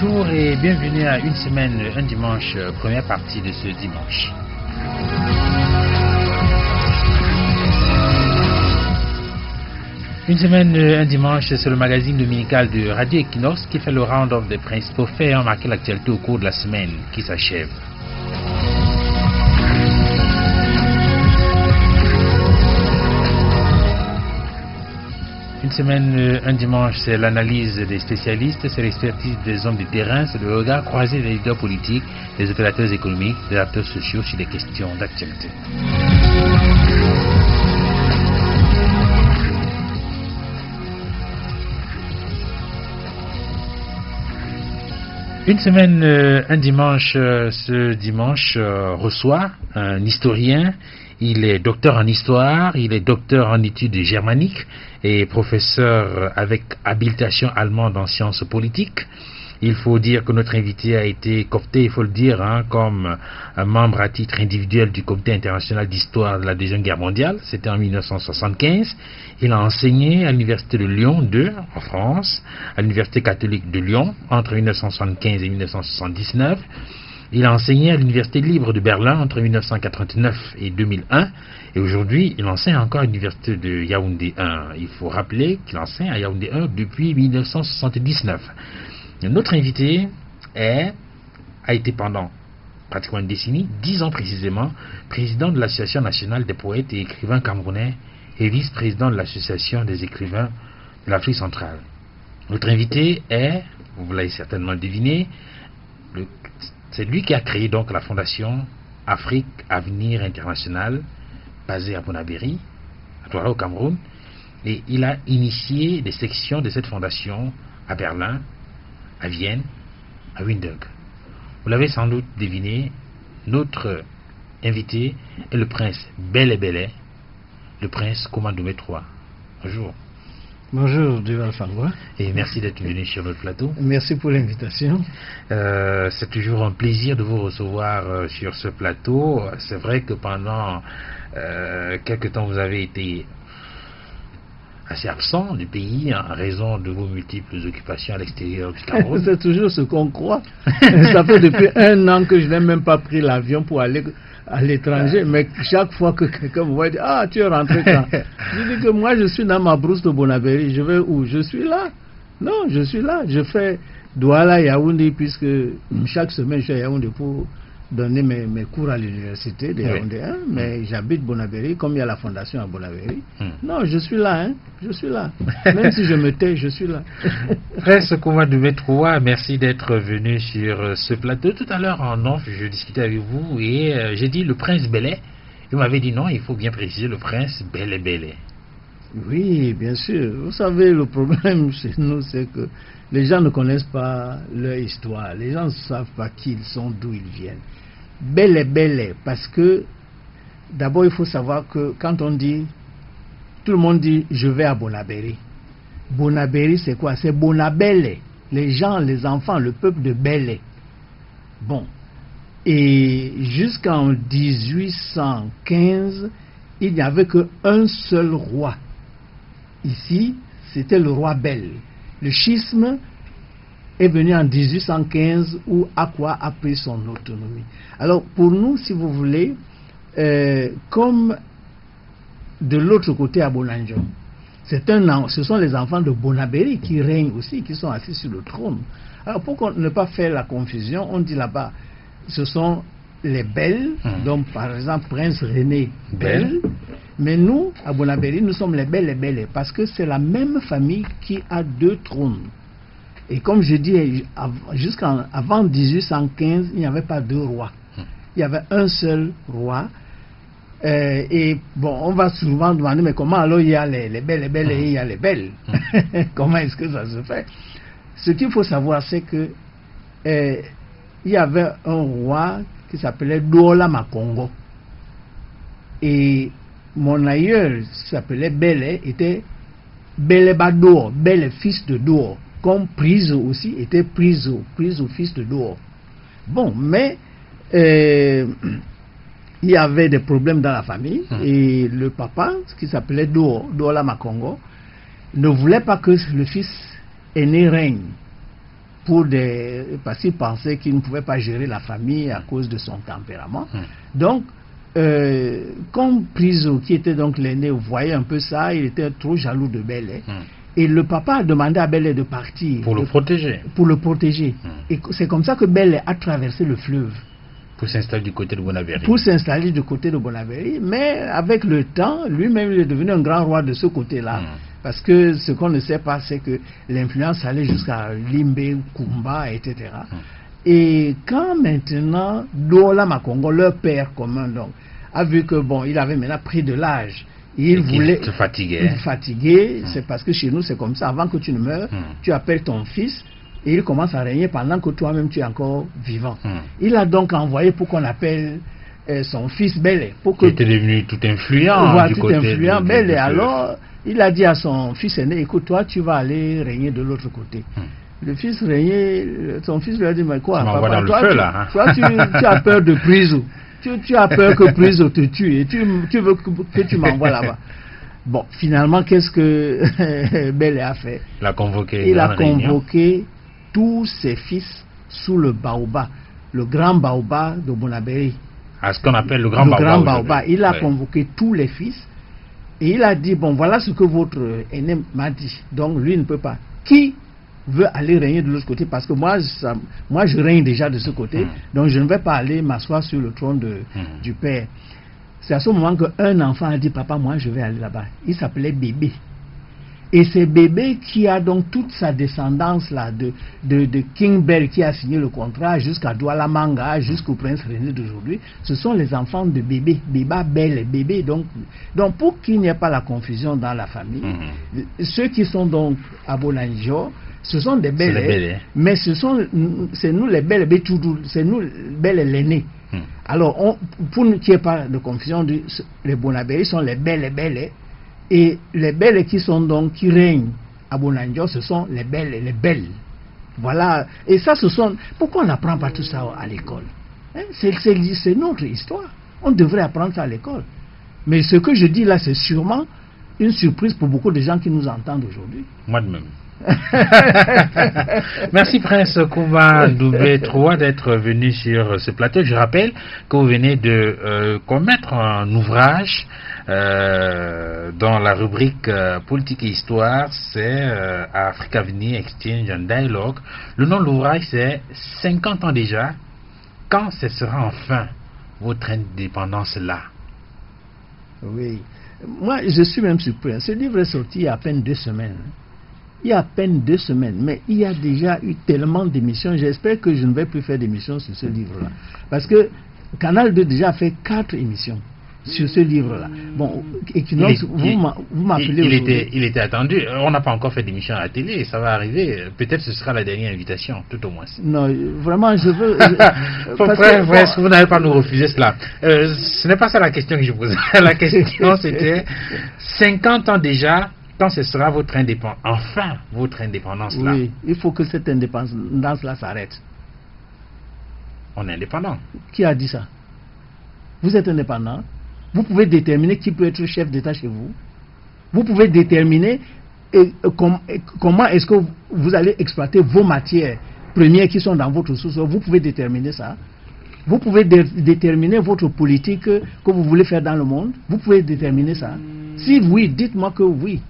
Bonjour et bienvenue à Une semaine, un dimanche, première partie de ce dimanche. Une semaine, un dimanche, c'est le magazine dominical de Radio Equinox qui fait le round-up des principaux faits ayant marqué l'actualité au cours de la semaine qui s'achève. Une semaine, un dimanche, c'est l'analyse des spécialistes, c'est l'expertise des hommes de terrain, c'est le regard croisé des leaders politiques, des opérateurs économiques, des acteurs sociaux sur des questions d'actualité. Une semaine, un dimanche, ce dimanche reçoit un historien. Il est docteur en histoire, il est docteur en études germaniques et professeur avec habilitation allemande en sciences politiques. Il faut dire que notre invité a été coopté, il faut le dire, comme un membre à titre individuel du Comité international d'histoire de la Deuxième Guerre mondiale. C'était en 1975. Il a enseigné à l'Université de Lyon 2, en France, à l'Université catholique de Lyon, entre 1975 et 1979. Il a enseigné à l'Université libre de Berlin entre 1989 et 2001. Et aujourd'hui, il enseigne encore à l'Université de Yaoundé 1. Il faut rappeler qu'il enseigne à Yaoundé 1 depuis 1979. Notre invité a été pendant pratiquement une décennie, 10 ans précisément, président de l'Association nationale des poètes et écrivains camerounais et vice-président de l'Association des écrivains de l'Afrique centrale. Notre invité est, vous l'avez certainement deviné, c'est lui qui a créé donc la fondation Afrique Avenir International, basée à Bonabéry, à Douala au Cameroun, et il a initié des sections de cette fondation à Berlin, à Vienne, à Windhoek. Vous l'avez sans doute deviné, notre invité est le prince Bélé Bélé, le prince Komandoumé III. Bonjour. Bonjour, Duval Fangwa. Et merci d'être venu sur notre plateau. Merci pour l'invitation. C'est toujours un plaisir de vous recevoir sur ce plateau. C'est vrai que pendant quelques temps, vous avez été assez absent du pays en raison de vos multiples occupations à l'extérieur du Cameroun. C'est toujours ce qu'on croit. Ça fait depuis 1 an que je n'ai même pas pris l'avion pour aller à l'étranger, mais chaque fois que quelqu'un me voit dire « Ah, tu es rentré quand ?» Je dis que moi je suis dans ma brousse de Bonabéry, je vais où? Je suis là. Non, je suis là. Je fais Douala Yaoundé puisque chaque semaine je suis à Yaoundé pour donner mes cours à l'université de Yaoundé 1, mais j'habite Bonabéry, comme il y a la fondation à Bonabéry. Non, je suis là, je suis là. Même si je me tais, je suis là. Prince Komandoumé III, merci d'être venu sur ce plateau. Tout à l'heure en off, je discutais avec vous et j'ai dit le prince Bélé. Vous m'avez dit non, il faut bien préciser le prince Bélé Bélé. Oui, bien sûr. Vous savez, le problème chez nous, c'est que les gens ne connaissent pas leur histoire. Les gens ne savent pas qui ils sont, d'où ils viennent. Bélé Bélé, parce que d'abord il faut savoir que quand on dit, tout le monde dit je vais à Bonabéry. Bonabéry c'est quoi? C'est Bonabélé. Les gens, les enfants, le peuple de Bélé. Bon. Et jusqu'en 1815, il n'y avait qu'un seul roi. Ici, c'était le roi Bel. Le schisme est venu en 1815 où Akwa a pris son autonomie. Alors pour nous, si vous voulez, comme de l'autre côté à Bonanjo, ce sont les enfants de Bonabéry qui règnent aussi, qui sont assis sur le trône. Alors pour ne pas faire la confusion, on dit là-bas, ce sont les Bels, donc par exemple Prince René Bel, mais nous, à Bonabéry, nous sommes les Bel et Bélé, parce que c'est la même famille qui a 2 trônes. Et comme je dis, avant 1815, il n'y avait pas 2 rois. Il y avait un seul roi. Et bon, on va souvent demander, mais comment alors il y a les Bels et Bélé et il y a les Belles? Comment est-ce que ça se fait? Ce qu'il faut savoir, c'est que il y avait un roi qui s'appelait Douala Makongo. Et mon aïeul, qui s'appelait Bélé, était Bélé Bador, Bélé fils de Dor. Comme Priso aussi était Priso fils de Dor. Bon, mais il y avait des problèmes dans la famille et le papa, qui s'appelait Douala Makongo, ne voulait pas que le fils aîné règne. parce qu'il pensait qu'il ne pouvait pas gérer la famille à cause de son tempérament. Donc, comme Priso, qui était donc l'aîné, voyait un peu ça, il était trop jaloux de Bélé. Et le papa a demandé à Bélé de partir. Pour le protéger. Pour le protéger. Et c'est comme ça que Bélé a traversé le fleuve. Pour s'installer du côté de Bonaveri. Pour s'installer du côté de Bonaveri. Mais avec le temps, lui-même, il est devenu un grand roi de ce côté-là. Parce que ce qu'on ne sait pas, c'est que l'influence allait jusqu'à Limbe, Kumba, etc. Et quand maintenant, Douala Makongo, leur père commun, donc, a vu que, bon, il avait maintenant pris de l'âge. Il voulait te fatiguer. C'est parce que chez nous, c'est comme ça. Avant que tu ne meurs, tu appelles ton fils et il commence à régner pendant que toi-même, tu es encore vivant. Il a donc envoyé pour qu'on appelle son fils Bélé. Qui était devenu tout influent. Du côté influent. Bélé, alors, il a dit à son fils aîné, écoute, toi, tu vas aller régner de l'autre côté. Le fils régnait, son fils lui a dit, mais quoi, papa, toi, tu as peur de Priso. Tu as peur que Priso te tue et tu veux que tu m'envoies là-bas. Bon, finalement, qu'est-ce que Bélé a fait? Il a convoqué tous ses fils sous le baobab, le grand baobab de Bonabéry. À ce qu'on appelle le grand baobab. Il a convoqué tous les fils et il a dit, bon, voilà ce que votre aîné m'a dit. Donc, lui ne peut pas. Qui veut aller régner de l'autre côté? Parce que moi je règne déjà de ce côté, donc je ne vais pas aller m'asseoir sur le trône du père. C'est à ce moment qu'un enfant a dit, papa, moi je vais aller là-bas. Il s'appelait Bébé. Et c'est Bébé qui a donc toute sa descendance là, de King Bell qui a signé le contrat jusqu'à Douala Manga, jusqu'au prince René d'aujourd'hui. Ce sont les enfants de Bébé, Béba Bell, Bébé. Donc pour qu'il n'y ait pas la confusion dans la famille, ceux qui sont donc à Bonanjo, ce sont des Bélé, mais c'est nous les Bélé Bétoudou, c'est nous Bélé l'aîné. Alors, pour qu'il n'y ait pas de confusion, les Bonabéry sont les Bélé. Et les belles qui règnent à Bonanjo, ce sont les belles. Voilà. Et ça, pourquoi on n'apprend pas tout ça à l'école? C'est notre histoire. On devrait apprendre ça à l'école. Mais ce que je dis là, c'est sûrement une surprise pour beaucoup de gens qui nous entendent aujourd'hui. Moi de même. Merci Prince Kumba Ndoubé III d'être venu sur ce plateau. Je rappelle que vous venez de commettre un ouvrage dans la rubrique politique et histoire, c'est Africa Avenir Exchange and Dialogue. Le nom de l'ouvrage c'est 50 ans déjà. Quand cessera enfin votre indépendance là? Oui, moi je suis même surpris. Ce livre est sorti il y a à peine 2 semaines. Il y a à peine 2 semaines, mais il y a déjà eu tellement d'émissions. J'espère que je ne vais plus faire d'émissions sur ce livre-là. Parce que Canal 2 déjà fait 4 émissions sur ce livre-là. Bon, Equinox, vous m'appelez aujourd'hui. Il était attendu. On n'a pas encore fait d'émission à la télé. Ça va arriver. Peut-être ce sera la dernière invitation, tout au moins. Non, vraiment, je veux... Vous n'allez pas nous refuser cela. Ce n'est pas ça la question que je posais. La question, c'était 50 ans déjà... Quand ce sera votre indépendance, enfin votre indépendance là? Oui, il faut que cette indépendance là s'arrête. On est indépendant. Qui a dit ça? Vous êtes indépendant. Vous pouvez déterminer qui peut être chef d'État chez vous. Vous pouvez déterminer comment est-ce que vous allez exploiter vos matières premières qui sont dans votre sous-sol. Vous pouvez déterminer ça. Vous pouvez déterminer votre politique que vous voulez faire dans le monde. Vous pouvez déterminer ça. Si oui, dites-moi que oui.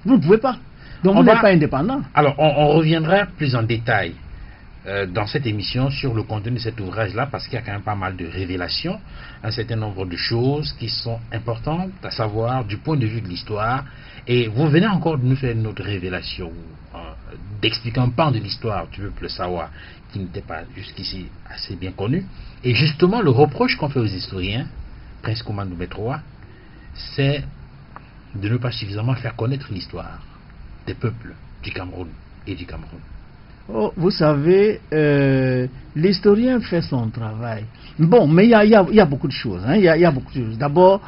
Vous ne pouvez pas. Donc vous n'êtes pas indépendant. Alors, on reviendra plus en détail dans cette émission sur le contenu de cet ouvrage-là, parce qu'il y a quand même pas mal de révélations, un certain nombre de choses qui sont importantes à savoir du point de vue de l'histoire. Et vous venez encore de nous faire une autre révélation, d'expliquer un pan de l'histoire, tu veux le savoir, qui n'était pas jusqu'ici assez bien connu. Et justement, le reproche qu'on fait aux historiens, Prince Kumba Ndoubé III, c'est de ne pas suffisamment faire connaître l'histoire des peuples du Cameroun et du Cameroun. Oh, vous savez, l'historien fait son travail. Bon, mais il y a beaucoup de choses. Il y a beaucoup de choses. D'abord,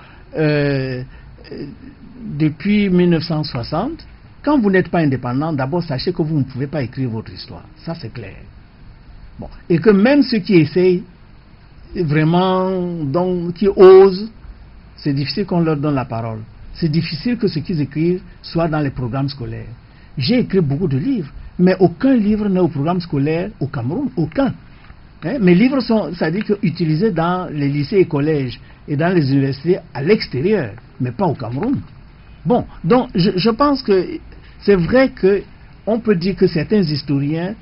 depuis 1960, quand vous n'êtes pas indépendant, d'abord sachez que vous ne pouvez pas écrire votre histoire. Ça, c'est clair. Bon. Et que même ceux qui essayent vraiment, donc, qui osent, c'est difficile qu'on leur donne la parole. C'est difficile que ce qu'ils écrivent soit dans les programmes scolaires. J'ai écrit beaucoup de livres, Mais aucun livre n'est au programme scolaire au Cameroun, aucun. Hein? Mes livres sont, c'est-à-dire que, utilisés dans les lycées et collèges et dans les universités à l'extérieur, mais pas au Cameroun. Bon, donc je pense que c'est vrai que on peut dire que certains historiens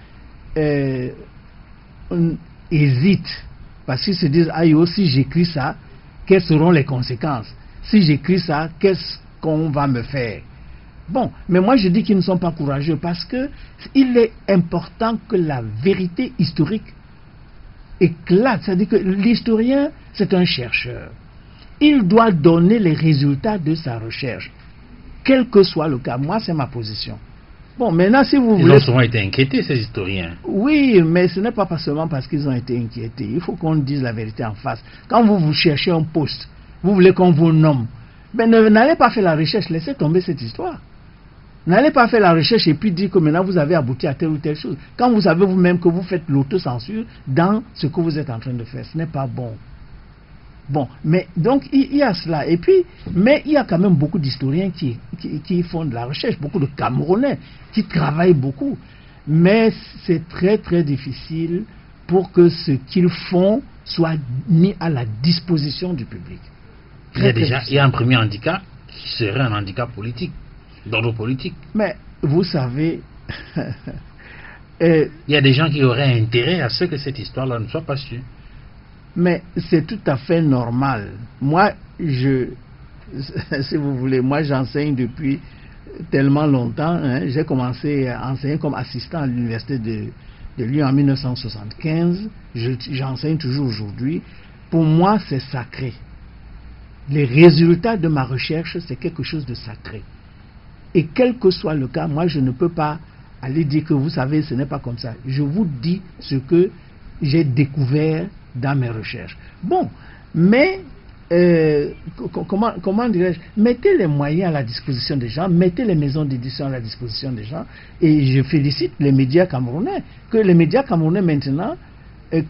hésitent parce qu'ils se disent ah yo, si j'écris ça, quelles seront les conséquences? Si j'écris ça, qu'est-ce qu'on va me faire? Bon, mais moi je dis qu'ils ne sont pas courageux parce que il est important que la vérité historique éclate. C'est-à-dire que l'historien, c'est un chercheur. Il doit donner les résultats de sa recherche, quel que soit le cas. Moi, c'est ma position. Bon, maintenant, si vous voulez... Ils ont souvent été inquiétés, ces historiens. Oui, mais ce n'est pas seulement parce qu'ils ont été inquiétés. Il faut qu'on dise la vérité en face. Quand vous cherchez un poste, vous voulez qu'on vous nomme, mais n'allez pas faire la recherche, laissez tomber cette histoire. N'allez pas faire la recherche et puis dire que maintenant vous avez abouti à telle ou telle chose. Quand vous savez vous-même que vous faites l'autocensure dans ce que vous êtes en train de faire, ce n'est pas bon. Bon, mais donc il y a cela. Et puis, mais il y a quand même beaucoup d'historiens qui font de la recherche, beaucoup de Camerounais qui travaillent beaucoup. Mais c'est très très difficile pour que ce qu'ils font soit mis à la disposition du public. Il y a un premier handicap qui serait un handicap politique, d'ordre politique. Mais vous savez, il y a des gens qui auraient intérêt à ce que cette histoire-là ne soit pas sûre. Mais c'est tout à fait normal. Moi, si vous voulez, moi j'enseigne depuis tellement longtemps. Hein, j'ai commencé à enseigner comme assistant à l'université de Lyon en 1975. J'enseigne toujours aujourd'hui. Pour moi, c'est sacré. Les résultats de ma recherche, c'est quelque chose de sacré. Et quel que soit le cas, moi je ne peux pas aller dire que vous savez, ce n'est pas comme ça. Je vous dis ce que j'ai découvert dans mes recherches. Bon, mais comment dirais-je, mettez les moyens à la disposition des gens, mettez les maisons d'édition à la disposition des gens, et je félicite les médias camerounais, que les médias camerounais maintenant,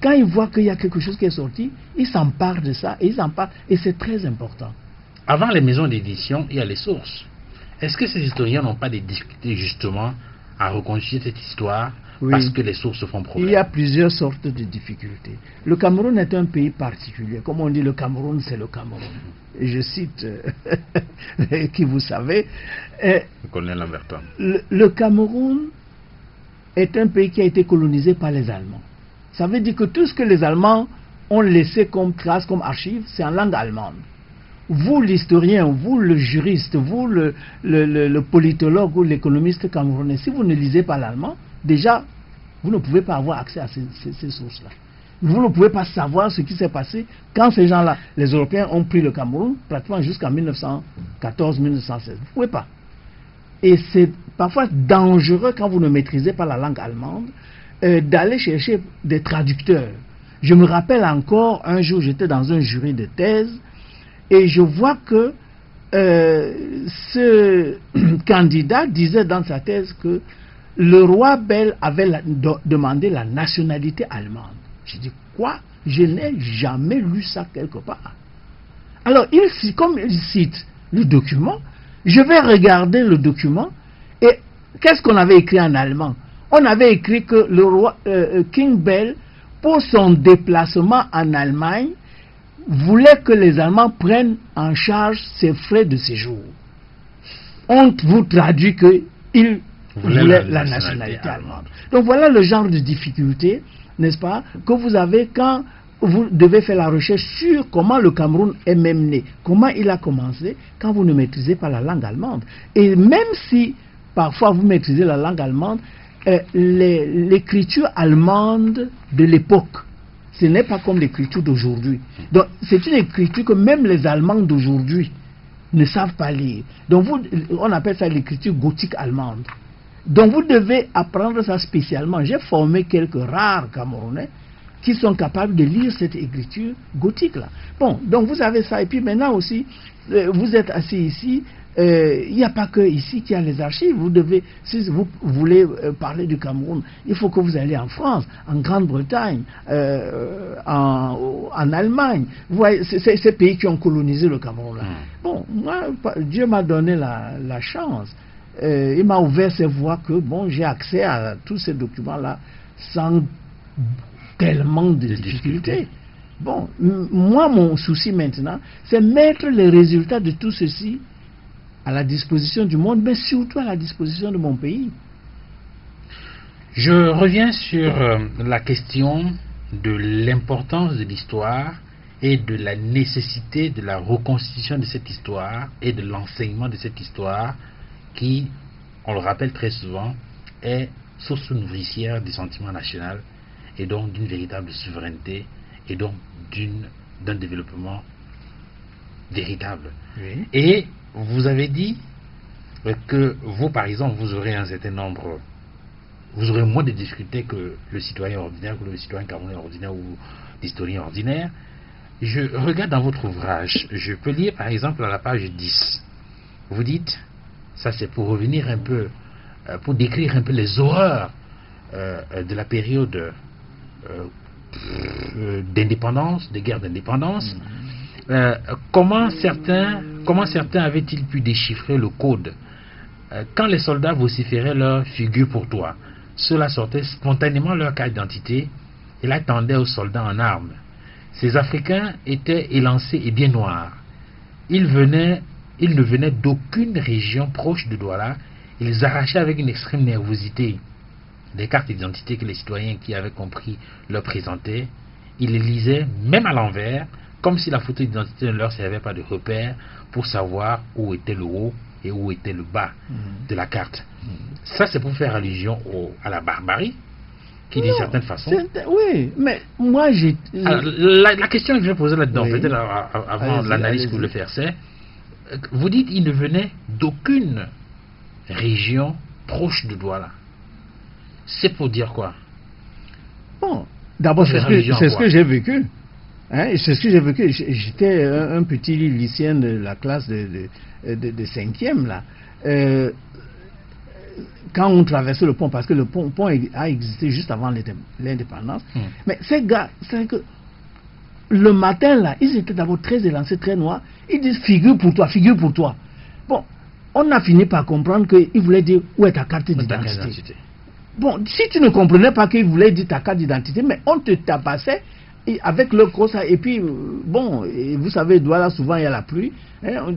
quand ils voient qu'il y a quelque chose qui est sorti, ils s'emparent de ça, et ils en parlent, et c'est très important. Avant les maisons d'édition, il y a les sources. Est-ce que ces historiens n'ont pas des difficultés justement à reconstituer cette histoire? Oui. Parce que les sources font problème. Il y a plusieurs sortes de difficultés. Le Cameroun est un pays particulier. Comme on dit, le Cameroun, c'est le Cameroun. Et je cite qui vous savez. Le colonel Lamberton. Le Cameroun est un pays qui a été colonisé par les Allemands. Ça veut dire que tout ce que les Allemands ont laissé comme trace, comme archive, c'est en langue allemande. Vous, l'historien, vous, le juriste, vous, le politologue ou l'économiste camerounais, si vous ne lisez pas l'allemand, déjà, vous ne pouvez pas avoir accès à ces sources-là. Vous ne pouvez pas savoir ce qui s'est passé quand ces gens-là, les Européens, ont pris le Cameroun, pratiquement jusqu'en 1914-1916. Vous ne pouvez pas. Et c'est parfois dangereux quand vous ne maîtrisez pas la langue allemande d'aller chercher des traducteurs. Je me rappelle encore, un jour, j'étais dans un jury de thèse et je vois que ce candidat disait dans sa thèse que le roi Bell avait demandé la nationalité allemande. J'ai dit, quoi? Je n'ai jamais lu ça quelque part. Alors, comme il cite le document, je vais regarder le document et qu'est-ce qu'on avait écrit en allemand? On avait écrit que le roi King Bell, pour son déplacement en Allemagne, voulait que les Allemands prennent en charge ses frais de séjour. On vous traduit qu'il voulait la nationalité allemande. Donc voilà le genre de difficulté, n'est-ce pas, que vous avez quand vous devez faire la recherche sur comment le Cameroun est même né, comment il a commencé, quand vous ne maîtrisez pas la langue allemande. Et même si parfois vous maîtrisez la langue allemande, l'écriture allemande de l'époque, ce n'est pas comme l'écriture d'aujourd'hui. Donc c'est une écriture que même les Allemands d'aujourd'hui ne savent pas lire. Donc on appelle ça l'écriture gothique allemande. Donc vous devez apprendre ça spécialement. J'ai formé quelques rares Camerounais qui sont capables de lire cette écriture gothique-là. Bon, donc vous avez ça. Et puis maintenant aussi, vous êtes assis ici, il n'y a pas que ici qu'il y a les archives. Vous devez, si vous voulez parler du Cameroun, il faut que vous alliez en France, en Grande-Bretagne, en Allemagne. Vous voyez, c'est ces pays qui ont colonisé le Cameroun là. Bon, moi, Dieu m'a donné la chance. il m'a ouvert ses voies que, bon, j'ai accès à tous ces documents-là sans tellement de difficultés. Bon, moi, mon souci maintenant, c'est mettre les résultats de tout ceci à la disposition du monde, mais surtout à la disposition de mon pays. Je reviens sur la question de l'importance de l'histoire et de la nécessité de la reconstitution de cette histoire et de l'enseignement de cette histoire qui, on le rappelle très souvent, est source nourricière du sentiment national et donc d'une véritable souveraineté et donc d'un développement véritable. Oui. Et vous avez dit que vous, par exemple, vous aurez un certain nombre, vous aurez moins de difficultés que le citoyen ordinaire, que le citoyen camerounais ordinaire ou l'historien ordinaire. Je regarde dans votre ouvrage, je peux lire par exemple à la page 10. Vous dites, ça c'est pour revenir un peu, pour décrire un peu les horreurs de la période d'indépendance, de guerre d'indépendance. Comment certains avaient-ils pu déchiffrer le code quand les soldats vociféraient leur figure pour toi? Ceux-là sortaient spontanément leur carte d'identité et la tendaient aux soldats en armes. Ces Africains étaient élancés et bien noirs. Ils ne venaient d'aucune région proche de Douala. Ils arrachaient avec une extrême nervosité les cartes d'identité que les citoyens qui avaient compris leur présentaient. Ils les lisaient même à l'envers, comme si la photo d'identité ne leur servait pas de repère pour savoir où était le haut et où était le bas de la carte. Ça, c'est pour faire allusion à la barbarie, qui d'une certaine façon... Oui, mais moi j'ai... Alors, la question que je vais poser là-dedans, Oui. peut-être avant l'analyse que vous le faire, c'est... Vous dites qu'il ne venait d'aucune région proche de Douala. C'est pour dire quoi? Bon, d'abord, c'est ce que j'ai vécu. Hein, c'est ce que j'ai vécu. J'étais un petit lycéen de la classe de 5e, là. Quand on traversait le pont, parce que le pont a existé juste avant l'indépendance. Mais ces gars, c'est que le matin, là, ils étaient d'abord très élancés, très noirs. Ils disent figure pour toi, figure pour toi. Bon, on a fini par comprendre qu'ils voulaient dire où est ta carte d'identité. Bon, si tu ne comprenais pas qu'ils voulaient dire ta carte d'identité, mais on te tabassait avec le cross, et puis, bon, et vous savez, Douala, souvent il y a la pluie, hein,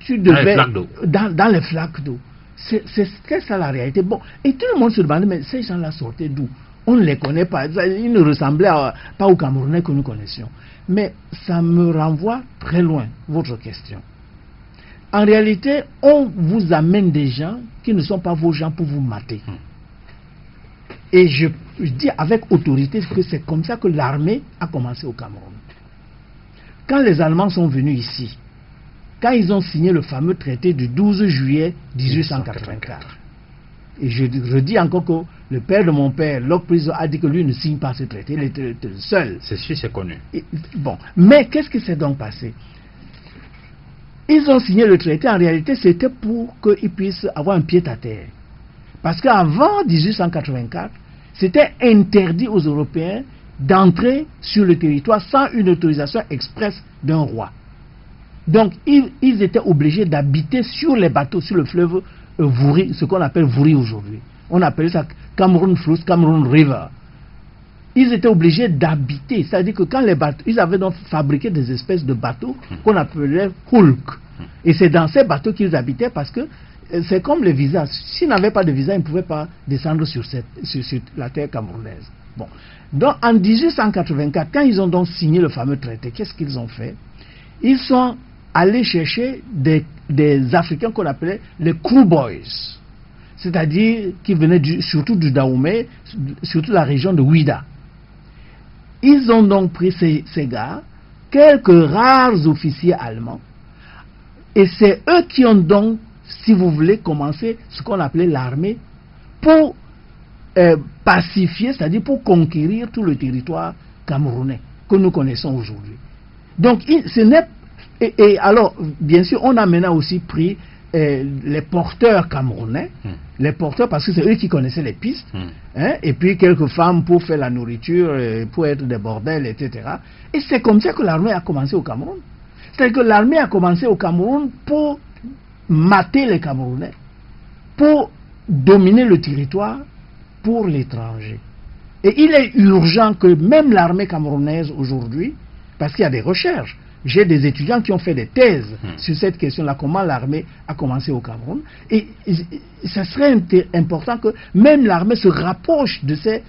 tu devais... Dans les flaques d'eau. C'était ça la réalité. Bon, et tout le monde se demandait, mais ces gens-là sortaient d'où? On ne les connaît pas. Ils ne ressemblaient pas aux Camerounais que nous connaissions. Mais ça me renvoie très loin, votre question. En réalité, on vous amène des gens qui ne sont pas vos gens pour vous mater. Et je dis avec autorité que c'est comme ça que l'armée a commencé au Cameroun. Quand les Allemands sont venus ici, quand ils ont signé le fameux traité du 12 juillet 1884, et je redis encore que le père de mon père, Locke Prison, a dit que lui ne signe pas ce traité, il était le seul. C'est sûr, c'est connu. Bon, mais qu'est-ce qui s'est donc passé? Ils ont signé le traité, en réalité c'était pour qu'ils puissent avoir un pied à terre. Parce qu'avant 1884, c'était interdit aux Européens d'entrer sur le territoire sans une autorisation expresse d'un roi. Donc, ils étaient obligés d'habiter sur les bateaux, sur le fleuve Vouri, ce qu'on appelle Vouri aujourd'hui. On appelait ça Cameroun Flows, Cameroun River. Ils étaient obligés d'habiter, c'est-à-dire que quand les bateaux, ils avaient donc fabriqué des espèces de bateaux qu'on appelait Hulk. Et c'est dans ces bateaux qu'ils habitaient parce que c'est comme les visas. S'ils n'avaient pas de visa, ils ne pouvaient pas descendre sur la terre camerounaise. Bon. Donc, en 1884, quand ils ont donc signé le fameux traité, qu'est-ce qu'ils ont fait? Ils sont allés chercher des Africains qu'on appelait les crew boys, c'est-à-dire qui venaient surtout du Dahomey, surtout la région de Ouida. Ils ont donc pris ces gars, quelques rares officiers allemands, et c'est eux qui ont donc, si vous voulez, commencé ce qu'on appelait l'armée pour pacifier, c'est-à-dire pour conquérir tout le territoire camerounais que nous connaissons aujourd'hui. Donc, ce n'est et alors, bien sûr, on a maintenant aussi pris les porteurs camerounais, les porteurs parce que c'est eux qui connaissaient les pistes, hein, et puis quelques femmes pour faire la nourriture, pour être des bordels, etc. Et c'est comme ça que l'armée a commencé au Cameroun. C'est-à-dire que l'armée a commencé au Cameroun pour mater les Camerounais. pour dominer le territoire pour l'étranger. Et il est urgent que même l'armée camerounaise aujourd'hui, parce qu'il y a des recherches, j'ai des étudiants qui ont fait des thèses sur cette question-là, comment l'armée a commencé au Cameroun, et ce serait important que même l'armée se rapproche de ces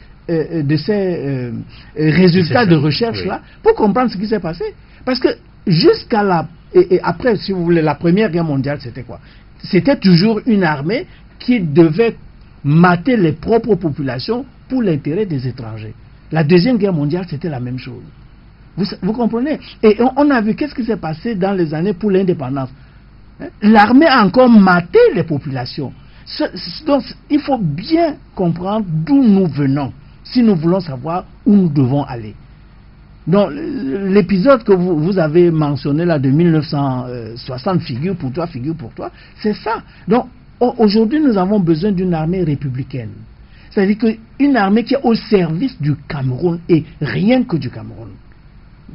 résultats de recherche-là, pour comprendre ce qui s'est passé. Parce que jusqu'à et après, si vous voulez, la Première Guerre mondiale, c'était quoi? C'était toujours une armée qui devait mater les propres populations pour l'intérêt des étrangers. La Deuxième Guerre mondiale, c'était la même chose. Vous comprenez? Et on a vu qu'est-ce qui s'est passé dans les années pour l'indépendance. L'armée a encore maté les populations. Donc, il faut bien comprendre d'où nous venons, si nous voulons savoir où nous devons aller. Donc, l'épisode que vous avez mentionné là de 1960, figure pour toi, c'est ça. Donc, aujourd'hui, nous avons besoin d'une armée républicaine. C'est-à-dire qu'une armée qui est au service du Cameroun et rien que du Cameroun.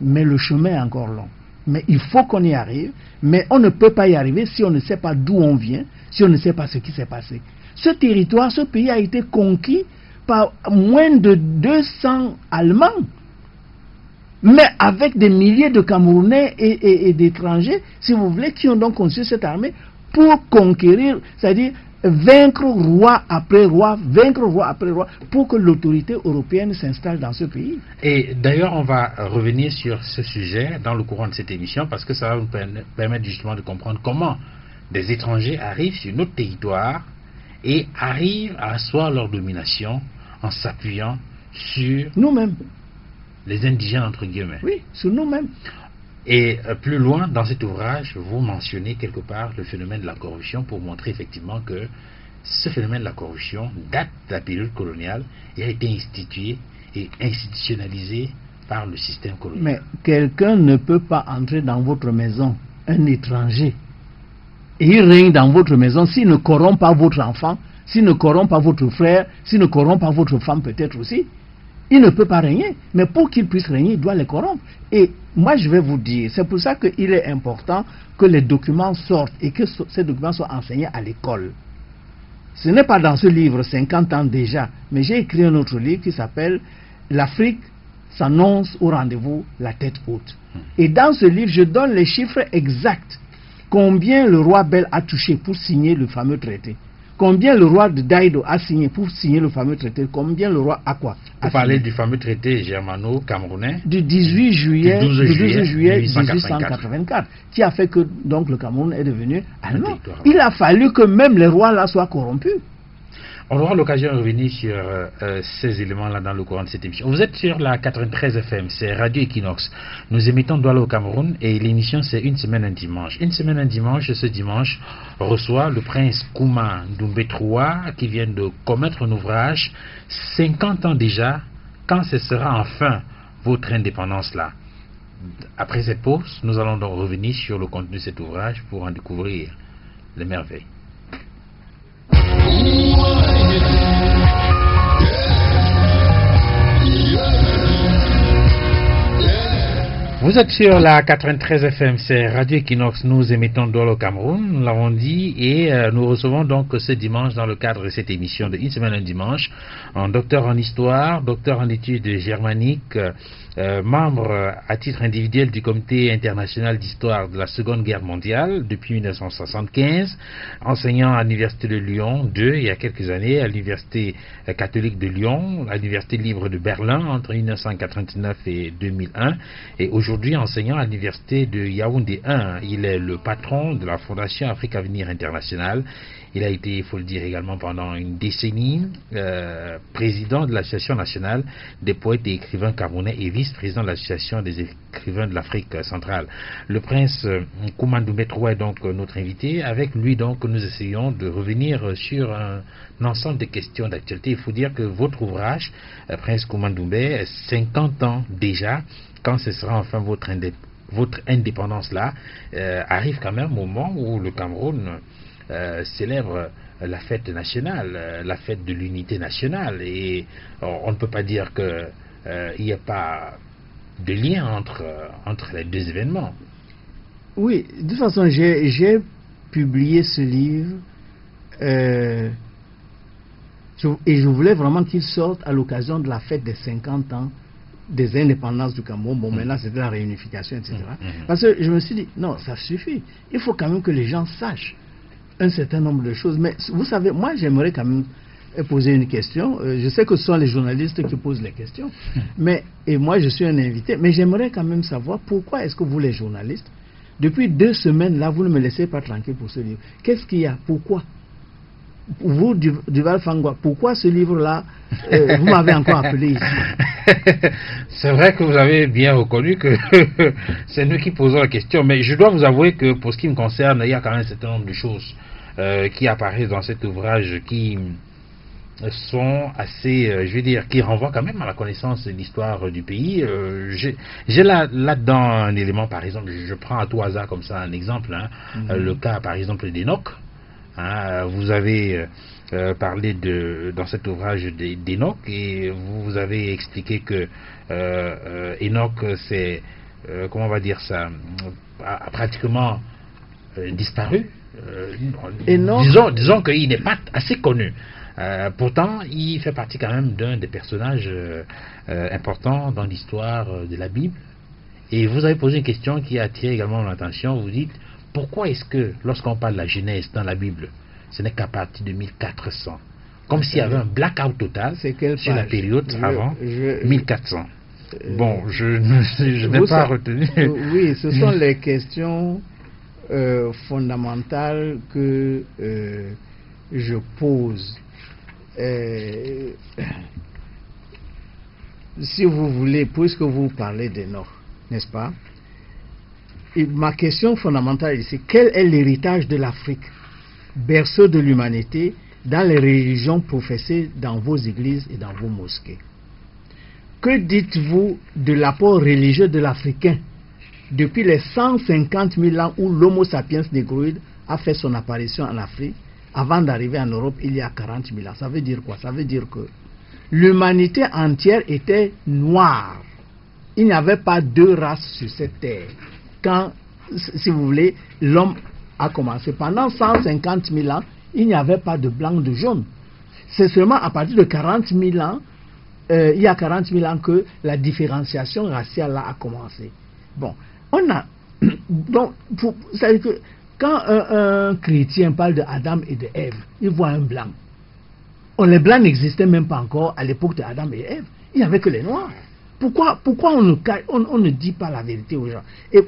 Mais le chemin est encore long. Mais il faut qu'on y arrive. Mais on ne peut pas y arriver si on ne sait pas d'où on vient, si on ne sait pas ce qui s'est passé. Ce territoire, ce pays a été conquis par moins de 200 Allemands. Mais avec des milliers de Camerounais et d'étrangers, si vous voulez, qui ont donc conçu cette armée pour conquérir, c'est-à-dire vaincre roi après roi, pour que l'autorité européenne s'installe dans ce pays. Et d'ailleurs, on va revenir sur ce sujet dans le courant de cette émission, parce que ça va nous permettre justement de comprendre comment des étrangers arrivent sur notre territoire et arrivent à asseoir leur domination en s'appuyant sur nous-mêmes. Les indigènes, entre guillemets. Oui, sur nous-mêmes. Et plus loin dans cet ouvrage, vous mentionnez quelque part le phénomène de la corruption pour montrer effectivement que ce phénomène de la corruption date de la période coloniale et a été institué et institutionnalisé par le système colonial. Mais quelqu'un ne peut pas entrer dans votre maison, un étranger, et il règne dans votre maison s'il ne corrompt pas votre enfant, s'il ne corrompt pas votre frère, s'il ne corrompt pas votre femme peut-être aussi. Il ne peut pas régner, mais pour qu'il puisse régner, il doit les corrompre. Et moi, je vais vous dire, c'est pour ça qu'il est important que les documents sortent et que ces documents soient enseignés à l'école. Ce n'est pas dans ce livre, 50 ans déjà, mais j'ai écrit un autre livre qui s'appelle « L'Afrique s'annonce au rendez-vous, la tête haute ». Et dans ce livre, je donne les chiffres exacts. Combien le roi Bel a touché pour signer le fameux traité. Combien le roi de Daïdo a signé pour signer le fameux traité. Combien le roi Akwa a Vous parlez du fameux traité germano-camerounais du 18 juillet, 12 juillet 1884, qui a fait que donc le Cameroun est devenu allemand. Il a fallu que même les rois là soient corrompus. On aura l'occasion de revenir sur ces éléments-là dans le courant de cette émission. Vous êtes sur la 93 FM, c'est Radio Equinox. Nous émettons Douala au Cameroun et l'émission c'est Une semaine un dimanche. Une semaine un dimanche, ce dimanche reçoit le prince Kouma Doumbé III qui vient de commettre un ouvrage 50 ans déjà. Quand ce sera enfin votre indépendance-là? Après cette pause, nous allons donc revenir sur le contenu de cet ouvrage pour en découvrir les merveilles. Vous êtes sur la 93 FM, c'est Radio Equinox, nous émettons Douala au Cameroun, nous l'avons dit, et nous recevons donc ce dimanche dans le cadre de cette émission de Une semaine un dimanche, un docteur en histoire, docteur en études germaniques, membre à titre individuel du comité international d'histoire de la Seconde Guerre mondiale depuis 1975, enseignant à l'université de Lyon 2 il y a quelques années, à l'université catholique de Lyon, à l'université libre de Berlin entre 1999 et 2001, et aujourd'hui enseignant à l'université de Yaoundé 1. Il est le patron de la Fondation Afrique Avenir International. Il a été, il faut le dire également, pendant une décennie, président de l'Association nationale des poètes et écrivains camerounais et vice-président de l'Association des écrivains de l'Afrique centrale. Le prince Kouma Doumbé III est donc notre invité. Avec lui, donc, nous essayons de revenir sur un ensemble de questions d'actualité. Il faut dire que votre ouvrage, Prince Kouma Doumbé, 50 ans déjà, quand ce sera enfin votre indépendance là, arrive quand même au moment où le Cameroun célèbre la fête nationale, la fête de l'unité nationale, et on ne peut pas dire que il n'y a pas de lien entre les deux événements. Oui, de toute façon, j'ai publié ce livre et je voulais vraiment qu'il sorte à l'occasion de la fête des 50 ans des indépendances du Cameroun. Bon, maintenant c'était la réunification, etc. Parce que je me suis dit, non, ça suffit. Il faut quand même que les gens sachent un certain nombre de choses. Mais vous savez, moi j'aimerais quand même poser une question. Je sais que ce sont les journalistes qui posent les questions. Et moi je suis un invité. Mais j'aimerais quand même savoir pourquoi est-ce que vous les journalistes, depuis 2 semaines là, vous ne me laissez pas tranquille pour ce livre. Qu'est-ce qu'il y a? Pourquoi? Vous, Duval Fangwa, pourquoi ce livre-là, vous m'avez encore appelé ici? C'est vrai que vous avez bien reconnu que c'est nous qui posons la question, mais je dois vous avouer que pour ce qui me concerne, il y a quand même un certain nombre de choses qui apparaissent dans cet ouvrage qui sont assez, je veux dire, qui renvoient quand même à la connaissance de l'histoire du pays. J'ai là-dedans un élément, par exemple, je prends à tout hasard comme ça un exemple, le cas par exemple d'Enoch. Vous avez parlé dans cet ouvrage d'Enoch et vous avez expliqué que Enoch c'est comment on va dire ça, a pratiquement disparu. Disons qu'il n'est pas assez connu. Pourtant, il fait partie quand même d'un des personnages importants dans l'histoire de la Bible. Et vous avez posé une question qui a attiré également mon attention. Vous dites, pourquoi est-ce que lorsqu'on parle de la Genèse dans la Bible, ce n'est qu'à partir de 1400, comme s'il y avait un blackout total sur la période avant 1400? Bon, je n'ai pas retenu. Oui, ce sont les questions fondamentales que je pose. Si vous voulez, puisque vous parlez d'Enoch, n'est-ce pas? Et ma question fondamentale ici, quel est l'héritage de l'Afrique, berceau de l'humanité, dans les religions professées dans vos églises et dans vos mosquées? Que dites-vous de l'apport religieux de l'Africain depuis les 150 000 ans où l'Homo sapiens négroïde a fait son apparition en Afrique avant d'arriver en Europe il y a 40 000 ans? Ça veut dire quoi? Ça veut dire que l'humanité entière était noire. Il n'y avait pas 2 races sur cette terre. Quand, si vous voulez, l'homme a commencé. Pendant 150 000 ans, il n'y avait pas de blanc, de jaune. C'est seulement à partir de 40 000 ans, il y a 40 000 ans que la différenciation raciale là a commencé. Bon, on a... Donc, c'est-à-dire que quand un chrétien parle de Adam et de Ève, il voit un blanc. Les blancs n'existaient même pas encore à l'époque de Adam et Ève. Il n'y avait que les noirs. Pourquoi on ne dit pas la vérité aux gens? Et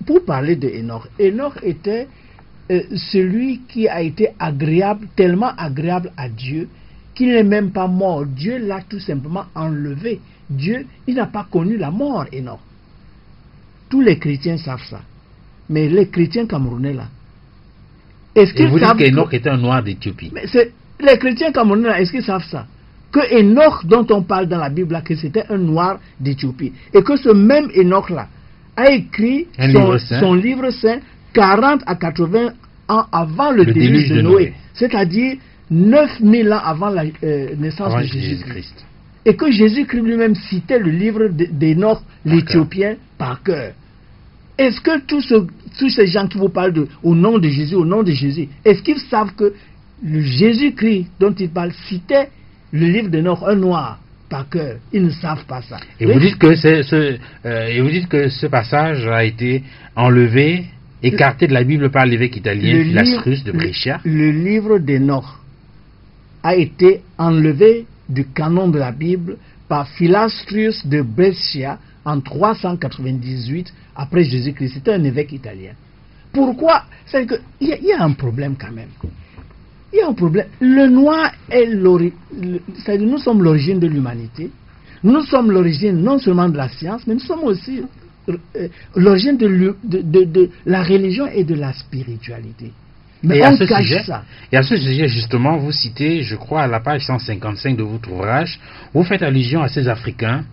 pour parler de Enoch, Enoch était celui qui a été agréable, tellement agréable à Dieu, qu'il n'est même pas mort. Dieu l'a tout simplement enlevé. Dieu, il n'a pas connu la mort, Enoch. Tous les chrétiens savent ça. Mais les chrétiens camerounais là, est-ce qu'ils savent qu'Enoch était un noir d'Éthiopie? Mais les chrétiens camerounais là, est-ce qu'ils savent ça? Que Enoch dont on parle dans la Bible là, que c'était un noir d'Éthiopie. Et que ce même Enoch là a écrit son livre saint 40 à 80 ans avant le déluge de Noé. C'est-à-dire 9000 ans avant la naissance de Jésus-Christ. Et que Jésus-Christ lui-même citait le livre d'Enoch, l'Éthiopien, par cœur. Est-ce que tous ces gens qui vous parlent au nom de Jésus, est-ce qu'ils savent que le Jésus-Christ dont ils parlent citait le livre d'Enoch, un noir, par cœur? Ils ne savent pas ça. Et vous dites que ce passage a été enlevé, écarté de la Bible par l'évêque italien Philastrus de Brescia. Le livre d'Enoch a été enlevé du canon de la Bible par Philastrus de Brescia en 398 après Jésus-Christ. C'était un évêque italien. Pourquoi? C'est qu'il y a un problème quand même. Il y a un problème. Le noir est c'est-à-dire nous sommes l'origine de l'humanité. Nous sommes l'origine non seulement de la science, mais nous sommes aussi l'origine de la religion et de la spiritualité. Mais on cache ça. Et à ce sujet, justement, vous citez, je crois, à la page 155 de votre ouvrage, vous faites allusion à ces Africains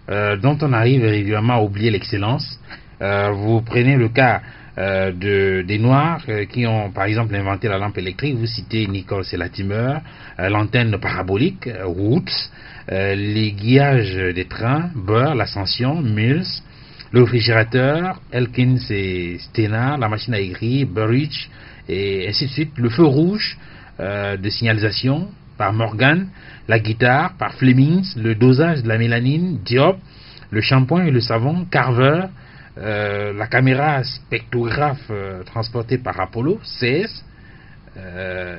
dont on arrive régulièrement à oublier l'excellence. Vous prenez le cas des Noirs qui ont, par exemple, inventé la lampe électrique. Vous citez Nichols et Latimer, l'antenne parabolique, Woods, les guillages des trains, Burr, l'Ascension, Mills, le réfrigérateur, Elkins et Stena, la machine à écrire, Burridge, et ainsi de suite, le feu rouge, de signalisation par Morgan, la guitare par Flemings, le dosage de la mélanine, Diop, le shampoing et le savon, Carver, la caméra spectrographe transportée par Apollo, 16.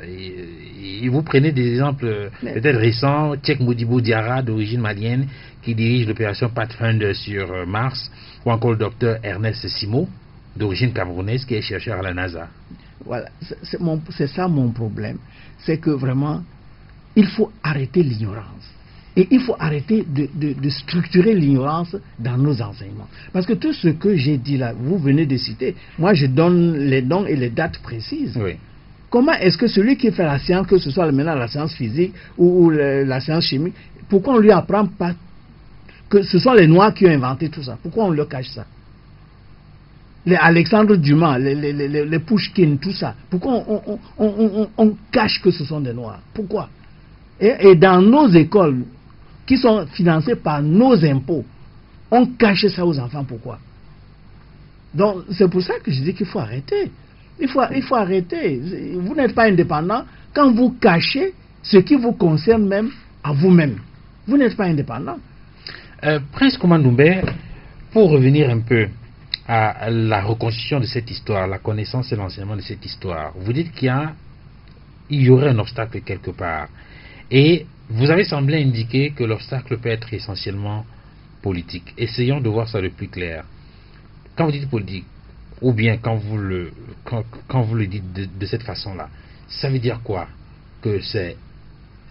Et vous prenez des exemples peut-être récents, Cheikh Modibo Diarra d'origine malienne qui dirige l'opération Pathfinder sur Mars, ou encore le docteur Ernest Simo d'origine camerounaise qui est chercheur à la NASA. Voilà, c'est ça mon problème, c'est que vraiment il faut arrêter l'ignorance. Et il faut arrêter de structurer l'ignorance dans nos enseignements. Parce que tout ce que j'ai dit là, vous venez de citer, moi je donne les noms et les dates précises. Oui. Comment est-ce que celui qui fait la science, que ce soit maintenant la science physique ou la science chimique, pourquoi on ne lui apprend pas que ce sont les Noirs qui ont inventé tout ça? Pourquoi on leur cache ça? Les Alexandre Dumas, les Pouchkine, tout ça. Pourquoi on cache que ce sont des Noirs? Pourquoi? Et dans nos écoles, qui sont financées par nos impôts, on cache ça aux enfants. Pourquoi? Donc, c'est pour ça que je dis qu'il faut arrêter. Il faut arrêter. Vous n'êtes pas indépendant quand vous cachez ce qui vous concerne même à vous-même. Vous n'êtes pas indépendant. Prince Koumandoumbé, pour revenir un peu à la reconstitution de cette histoire, la connaissance et l'enseignement de cette histoire, vous dites qu'il y aurait un obstacle quelque part. Et vous avez semblé indiquer que l'obstacle peut être essentiellement politique. Essayons de voir ça le plus clair. Quand vous dites politique, ou bien quand vous le dites de cette façon-là, ça veut dire quoi? Que c'est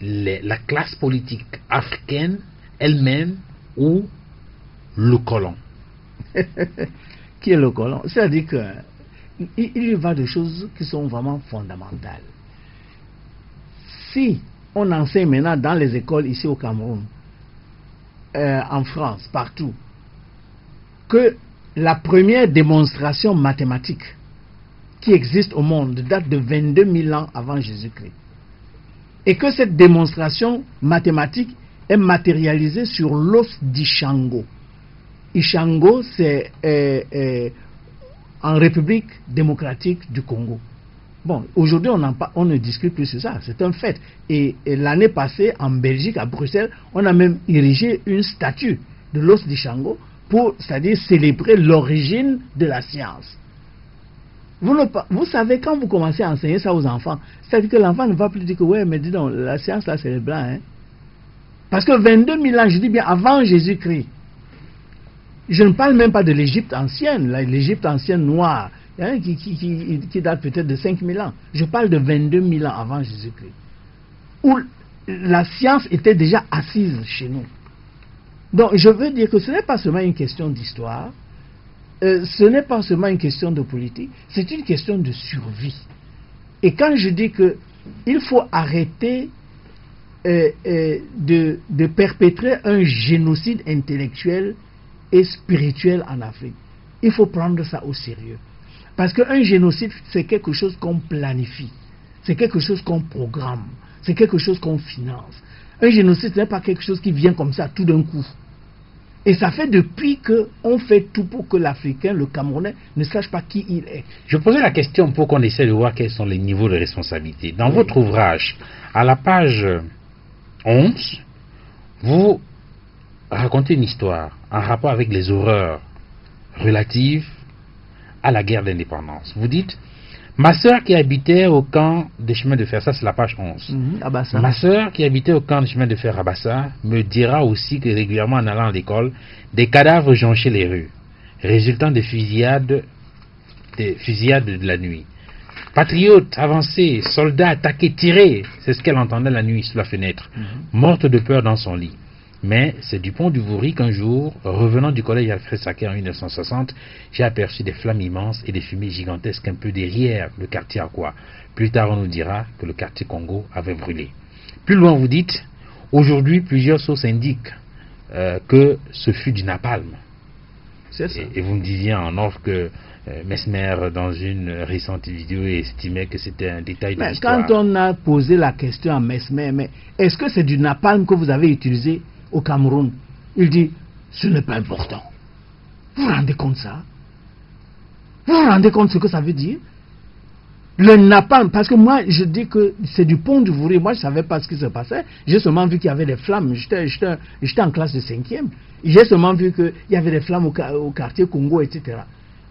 la classe politique africaine elle-même ou le colon? Qui est le colon? C'est-à-dire qu'il y va de choses qui sont vraiment fondamentales. Si on enseigne maintenant dans les écoles ici au Cameroun, en France, partout, que la première démonstration mathématique qui existe au monde date de 22 000 ans avant Jésus-Christ, et que cette démonstration mathématique est matérialisée sur l'os d'Ishango. Ishango, c'est en République démocratique du Congo. Bon, aujourd'hui, on ne discute plus sur ça, c'est un fait. Et l'année passée, en Belgique, à Bruxelles, on a même érigé une statue de l'os d'Ishango pour, c'est-à-dire, célébrer l'origine de la science. Vous savez, quand vous commencez à enseigner ça aux enfants, c'est-à-dire que l'enfant ne va plus dire que, ouais, mais dis donc, la science, là, c'est les blancs, hein. Parce que 22 000 ans, je dis bien avant Jésus-Christ, je ne parle même pas de l'Égypte ancienne, l'Égypte ancienne noire, hein, qui date peut-être de 5 000 ans. Je parle de 22 000 ans avant Jésus-Christ, où la science était déjà assise chez nous. Donc, je veux dire que ce n'est pas seulement une question d'histoire, ce n'est pas seulement une question de politique, c'est une question de survie. Et quand je dis qu'il faut arrêter de perpétrer un génocide intellectuel et spirituel en Afrique, il faut prendre ça au sérieux. Parce qu'un génocide, c'est quelque chose qu'on planifie, c'est quelque chose qu'on programme, c'est quelque chose qu'on finance. Un génocide, ce n'est pas quelque chose qui vient comme ça tout d'un coup. Et ça fait depuis qu'on fait tout pour que l'Africain, le Camerounais, ne sache pas qui il est. Je posais la question pour qu'on essaie de voir quels sont les niveaux de responsabilité. Dans votre ouvrage, à la page 11, vous racontez une histoire en rapport avec les horreurs relatives à la guerre d'indépendance. Vous dites: ma sœur qui habitait au camp des chemins de fer, ça c'est la page 11. Ma sœur qui habitait au camp des chemins de fer à Bassa me dira aussi que régulièrement en allant à l'école, des cadavres jonchaient les rues, résultant des fusillades de la nuit. Patriotes, avancés, soldats attaqués, tirés, c'est ce qu'elle entendait la nuit sous la fenêtre, morte de peur dans son lit. Mais c'est du pont du Vouri qu'un jour, revenant du collège Alfred Saquet en 1960, j'ai aperçu des flammes immenses et des fumées gigantesques un peu derrière le quartier Akwa. Plus tard, on nous dira que le quartier Congo avait brûlé. Plus loin, vous dites: aujourd'hui, plusieurs sources indiquent que ce fut du napalm. C'est ça. Et vous me disiez en off que Mesmer, dans une récente vidéo, estimait que c'était un détail de l'histoire. Quand on a posé la question à Mesmer, mais est-ce que c'est du napalm que vous avez utilisé au Cameroun? Il dit: ce n'est pas important. Vous vous rendez compte ça? Vous vous rendez compte ce que ça veut dire? Le napalm, parce que moi, je dis que c'est du pont du Vouri. Moi, je ne savais pas ce qui se passait. J'ai seulement vu qu'il y avait des flammes. J'étais en classe de 5e. J'ai seulement vu qu'il y avait des flammes au quartier Congo, etc.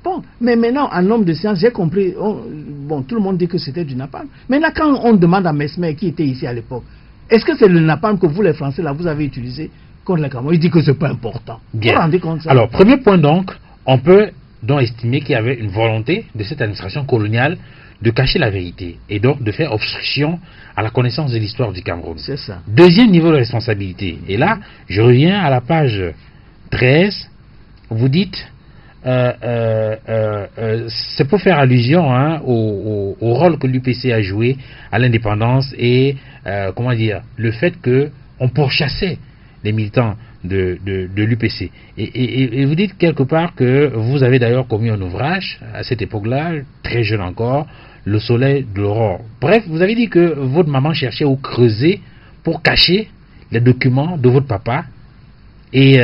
Bon, mais maintenant, en homme de science, j'ai compris. Bon, tout le monde dit que c'était du napalm. Maintenant, quand on demande à Mesmer, qui était ici à l'époque, est-ce que c'est le napalm que vous, les Français, là, vous avez utilisé contre les Camerounais? Il dit que ce n'est pas important. Bien. Vous vous rendez compte ça? Alors, premier point donc, on peut donc estimer qu'il y avait une volonté de cette administration coloniale de cacher la vérité et donc de faire obstruction à la connaissance de l'histoire du Cameroun. C'est ça. Deuxième niveau de responsabilité. Et là, je reviens à la page 13. Vous dites, c'est pour faire allusion au rôle que l'UPC a joué à l'indépendance et comment dire, le fait que on pourchassait les militants de l'UPC. Et vous dites quelque part que vous avez d'ailleurs commis un ouvrage à cette époque-là, très jeune encore, Le Soleil de l'Aurore. Bref, vous avez dit que votre maman cherchait ou creusait pour cacher les documents de votre papa. Et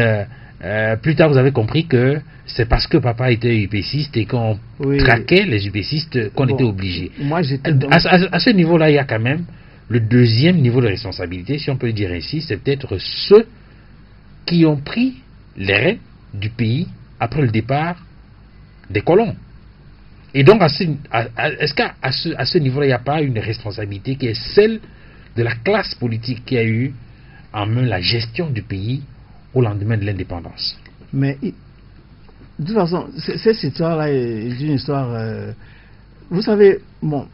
plus tard, vous avez compris que c'est parce que papa était UPCiste et qu'on traquait les UPCistes qu'on était obligé. Moi, à ce niveau-là, il y a quand même le deuxième niveau de responsabilité, si on peut le dire ainsi, c'est peut-être ceux qui ont pris les rênes du pays après le départ des colons. Et donc, est-ce qu'à ce niveau-là, il n'y a pas une responsabilité qui est celle de la classe politique qui a eu en main la gestion du pays au lendemain de l'indépendance? Mais, de toute façon, cette histoire-là est une histoire... vous savez, bon,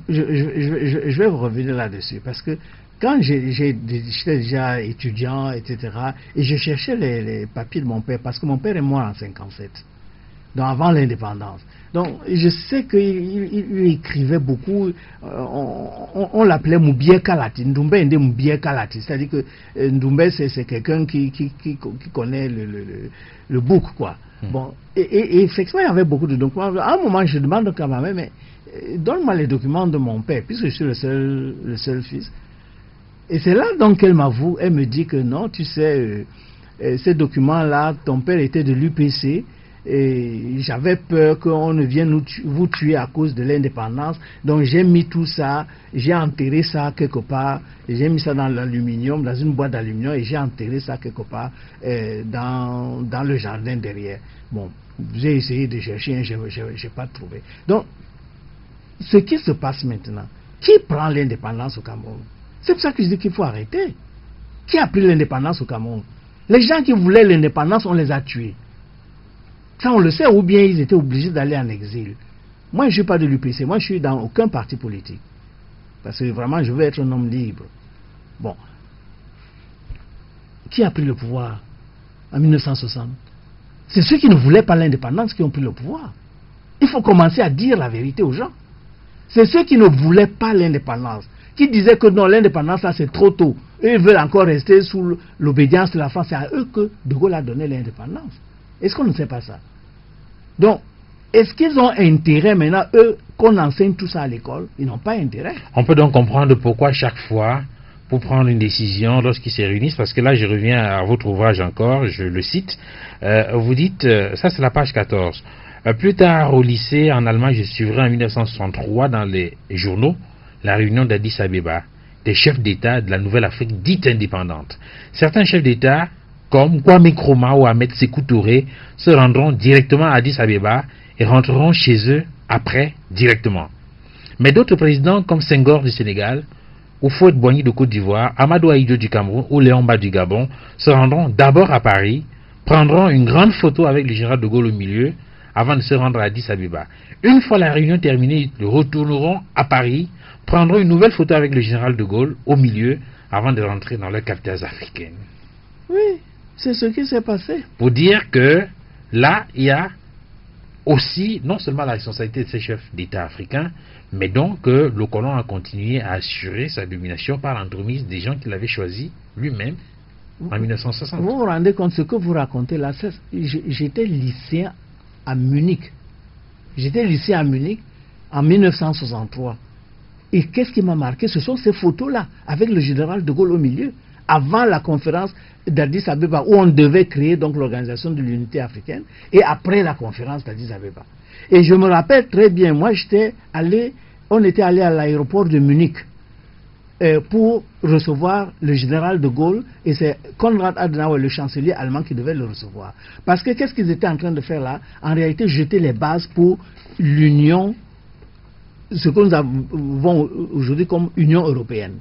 je vais revenir là-dessus, parce que quand j'étais déjà étudiant, etc., et je cherchais les papiers de mon père, parce que mon père est mort en 57, donc avant l'indépendance. Donc, je sais qu'il écrivait beaucoup, on l'appelait Moubié Kalati, Ndoumbe Ndé Moubié Kalati, c'est-à-dire que Ndoumbe, c'est quelqu'un qui connaît le book, quoi. Bon, et effectivement, il y avait beaucoup de documents. À un moment, je demande quand même, mais donne-moi les documents de mon père, puisque je suis le seul fils. Et c'est là donc qu'elle m'avoue, elle me dit que non, tu sais, ces documents-là, ton père était de l'UPC, et j'avais peur qu'on ne vienne vous tuer à cause de l'indépendance, donc j'ai mis tout ça, j'ai enterré ça quelque part, j'ai mis ça dans l'aluminium, dans une boîte d'aluminium, et j'ai enterré ça quelque part dans le jardin derrière. Bon, j'ai essayé de chercher, je n'ai pas trouvé. Donc, ce qui se passe maintenant, qui prend l'indépendance au Cameroun? C'est pour ça que je dis qu'il faut arrêter. Qui a pris l'indépendance au Cameroun? Les gens qui voulaient l'indépendance, on les a tués. Ça, on le sait, ou bien ils étaient obligés d'aller en exil. Moi, je ne suis pas de l'UPC, moi, je suis dans aucun parti politique. Parce que vraiment, je veux être un homme libre. Bon. Qui a pris le pouvoir en 1960? C'est ceux qui ne voulaient pas l'indépendance qui ont pris le pouvoir. Il faut commencer à dire la vérité aux gens. C'est ceux qui ne voulaient pas l'indépendance, qui disaient que non, l'indépendance, là, c'est trop tôt. Eux, ils veulent encore rester sous l'obédience de la France. C'est à eux que De Gaulle a donné l'indépendance. Est-ce qu'on ne sait pas ça? Donc, est-ce qu'ils ont intérêt maintenant, eux, qu'on enseigne tout ça à l'école? Ils n'ont pas intérêt. On peut donc comprendre pourquoi chaque fois, pour prendre une décision, lorsqu'ils se réunissent, parce que là, je reviens à votre ouvrage encore, je le cite, vous dites, ça c'est la page 14, plus tard au lycée en Allemagne, je suivrai en 1963 dans les journaux la réunion d'Addis Abeba des chefs d'État de la Nouvelle-Afrique dite indépendante. Certains chefs d'État comme Kwame Nkrumah ou Ahmed Sékou Touré se rendront directement à Addis Abeba et rentreront chez eux après directement. Mais d'autres présidents comme Senghor du Sénégal, Houphouët-Boigny de Côte d'Ivoire, Amadou Ahidjo du Cameroun ou Léon Mba du Gabon se rendront d'abord à Paris, prendront une grande photo avec le général de Gaulle au milieu avant de se rendre à Addis Abeba. Une fois la réunion terminée, ils retourneront à Paris, prendront une nouvelle photo avec le général de Gaulle au milieu avant de rentrer dans leurs capitales africaines. Oui. C'est ce qui s'est passé. Pour dire que là, il y a aussi non seulement la responsabilité de ces chefs d'État africains, mais donc que le colon a continué à assurer sa domination par l'entremise des gens qu'il avait choisis lui-même en 1960. Vous vous rendez compte de ce que vous racontez là? J'étais lycéen à Munich. J'étais lycéen à Munich en 1963. Et qu'est-ce qui m'a marqué? Ce sont ces photos-là, avec le général de Gaulle au milieu, avant la conférence d'Addis Abeba, où on devait créer donc l'organisation de l'unité africaine, et après la conférence d'Addis Abeba. Et je me rappelle très bien, moi on était allé à l'aéroport de Munich pour recevoir le général de Gaulle, et c'est Konrad Adenauer, le chancelier allemand, qui devait le recevoir. Parce que qu'est-ce qu'ils étaient en train de faire là? En réalité, jeter les bases pour l'Union, ce que nous avons aujourd'hui comme Union européenne.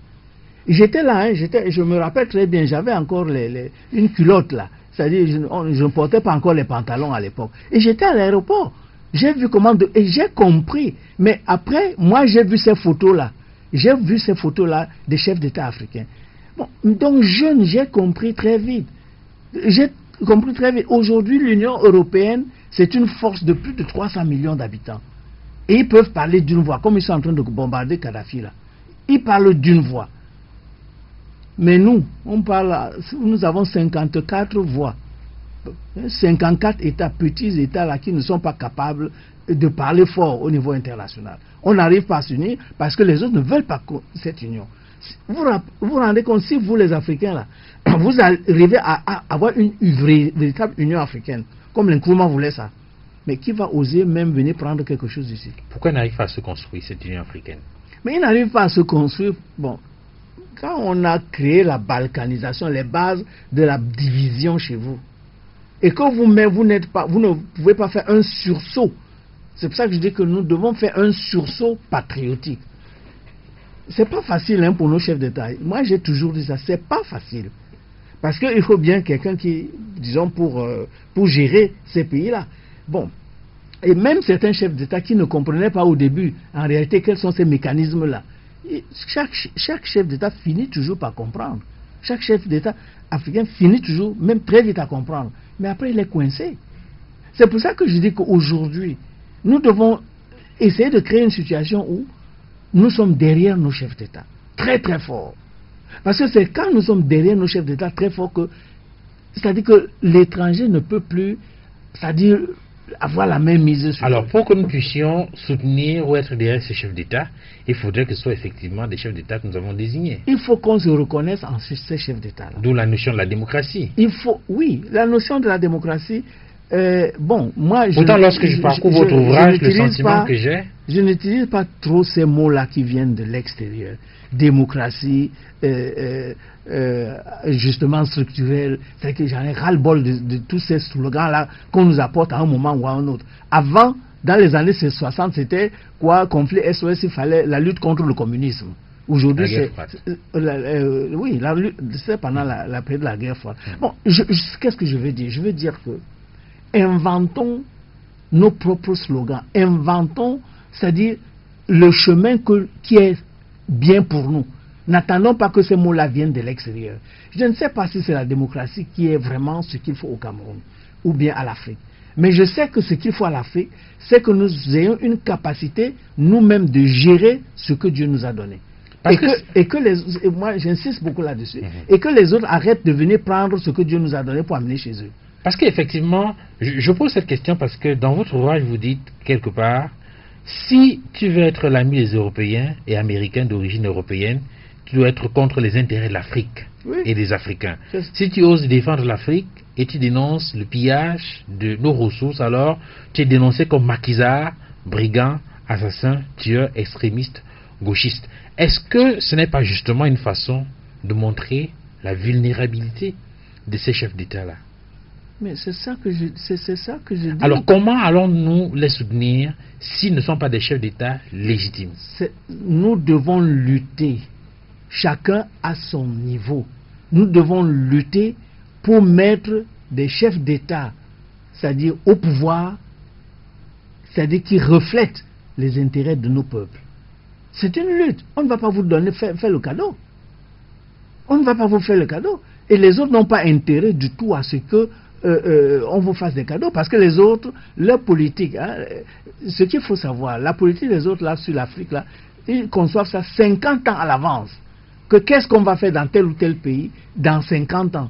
J'étais là, hein, je me rappelle très bien, j'avais encore une culotte là, c'est-à-dire je ne portais pas encore les pantalons à l'époque. Et j'étais à l'aéroport, j'ai vu et j'ai compris. Mais après, moi j'ai vu ces photos-là. J'ai vu ces photos-là des chefs d'État africains. Bon, donc jeune, j'ai compris très vite. J'ai compris très vite. Aujourd'hui, l'Union européenne, c'est une force de plus de 300 millions d'habitants. Et ils peuvent parler d'une voix, comme ils sont en train de bombarder Kadhafi là. Ils parlent d'une voix. Mais nous, nous avons 54 voix. 54 États, petits États là, qui ne sont pas capables de parler fort au niveau international. On n'arrive pas à s'unir parce que les autres ne veulent pas cette union. Vous vous rendez compte, si vous les Africains là, vous arrivez à avoir une véritable union africaine, comme l'Nkrumah voulait ça, mais qui va oser même venir prendre quelque chose ici? Pourquoi il n'arrive pas à se construire cette union africaine? Mais il n'arrive pas à se construire. Bon, quand on a créé la balkanisation, les bases de la division chez vous, et que vous ne pouvez pas faire un sursaut. C'est pour ça que je dis que nous devons faire un sursaut patriotique. C'est pas facile pour nos chefs d'État. Moi, j'ai toujours dit ça, c'est pas facile. Parce qu'il faut bien quelqu'un qui, disons, pour gérer ces pays-là. Bon. Et même certains chefs d'État qui ne comprenaient pas au début, en réalité, quels sont ces mécanismes-là. Chaque chef d'État finit toujours par comprendre. Chaque chef d'État africain finit toujours, même très vite, à comprendre. Mais après, il est coincé. C'est pour ça que je dis qu'aujourd'hui, nous devons essayer de créer une situation où nous sommes derrière nos chefs d'État, très très fort. Parce que c'est quand nous sommes derrière nos chefs d'État très fort que, c'est-à-dire que l'étranger ne peut plus, c'est-à-dire avoir la même mise sur. Alors, pour que nous puissions soutenir ou être derrière ces chefs d'État, il faudrait que ce soit effectivement des chefs d'État que nous avons désignés. Il faut qu'on se reconnaisse en ces chefs d'État-là. D'où la notion de la démocratie. Oui, la notion de la démocratie. Bon, moi, pourtant, lorsque je parcours votre ouvrage, le sentiment que j'ai... Je n'utilise pas trop ces mots-là qui viennent de l'extérieur. Démocratie, justement structurel. C'est que j'en ai ras-le-bol de tous ces slogans-là qu'on nous apporte à un moment ou à un autre. Avant, dans les années 60, c'était quoi? Conflit SOS, il fallait la lutte contre le communisme. Aujourd'hui, oui, c'est pendant la période de la guerre froide. Bon, qu'est-ce que je veux dire? Je veux dire que inventons nos propres slogans, inventons, c'est-à-dire le chemin qui est bien pour nous. N'attendons pas que ces mots-là viennent de l'extérieur. Je ne sais pas si c'est la démocratie qui est vraiment ce qu'il faut au Cameroun ou bien à l'Afrique. Mais je sais que ce qu'il faut à l'Afrique, c'est que nous ayons une capacité nous-mêmes de gérer ce que Dieu nous a donné. Et moi j'insiste beaucoup là-dessus, et que les autres arrêtent de venir prendre ce que Dieu nous a donné pour amener chez eux. Parce qu'effectivement, je pose cette question parce que dans votre ouvrage, vous dites quelque part, si tu veux être l'ami des Européens et Américains d'origine européenne, tu dois être contre les intérêts de l'Afrique et des Africains. Si tu oses défendre l'Afrique et tu dénonces le pillage de nos ressources, alors tu es dénoncé comme maquisard, brigand, assassin, tueur, extrémiste, gauchiste. Est-ce que ce n'est pas justement une façon de montrer la vulnérabilité de ces chefs d'État-là? Mais c'est ça que je dis. Alors comment allons-nous les soutenir s'ils ne sont pas des chefs d'État légitimes? Nous devons lutter, chacun à son niveau. Nous devons lutter pour mettre des chefs d'État, c'est-à-dire au pouvoir, c'est-à-dire qui reflètent les intérêts de nos peuples. C'est une lutte. On ne va pas vous donner faire le cadeau. On ne va pas vous faire le cadeau. Et les autres n'ont pas intérêt du tout à ce que on vous fasse des cadeaux, parce que les autres, leur politique, hein, ce qu'il faut savoir, la politique des autres là sur l'Afrique là, ils conçoivent ça 50 ans à l'avance. Que qu'est-ce qu'on va faire dans tel ou tel pays dans 50 ans?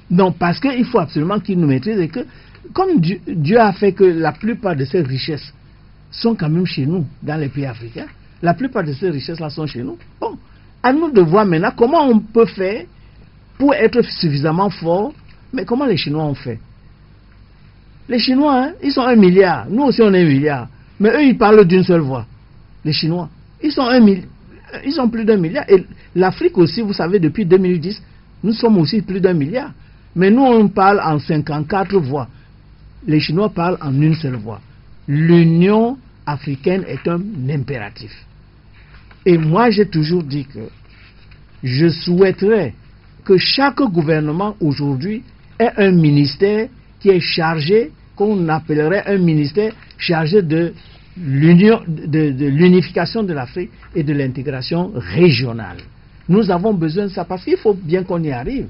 Non, parce qu'il faut absolument qu'ils nous maîtrisent, et que comme Dieu a fait que la plupart de ces richesses sont quand même chez nous, dans les pays africains, la plupart de ces richesses là sont chez nous. Bon, à nous de voir maintenant comment on peut faire pour être suffisamment fort. Mais comment les Chinois ont fait? Les Chinois, hein, ils sont 1 milliard. Nous aussi, on est 1 milliard. Mais eux, ils parlent d'une seule voix. Les Chinois. Ils sont plus d'1 milliard. Et l'Afrique aussi, vous savez, depuis 2010, nous sommes aussi plus d'1 milliard. Mais nous, on parle en 54 voix. Les Chinois parlent en une seule voix. L'Union africaine est un impératif. Et moi, j'ai toujours dit que je souhaiterais que chaque gouvernement aujourd'hui ait un ministère qui est chargé, qu'on appellerait un ministère chargé de l'unification de l'Afrique et de l'intégration régionale. Nous avons besoin de ça parce qu'il faut bien qu'on y arrive.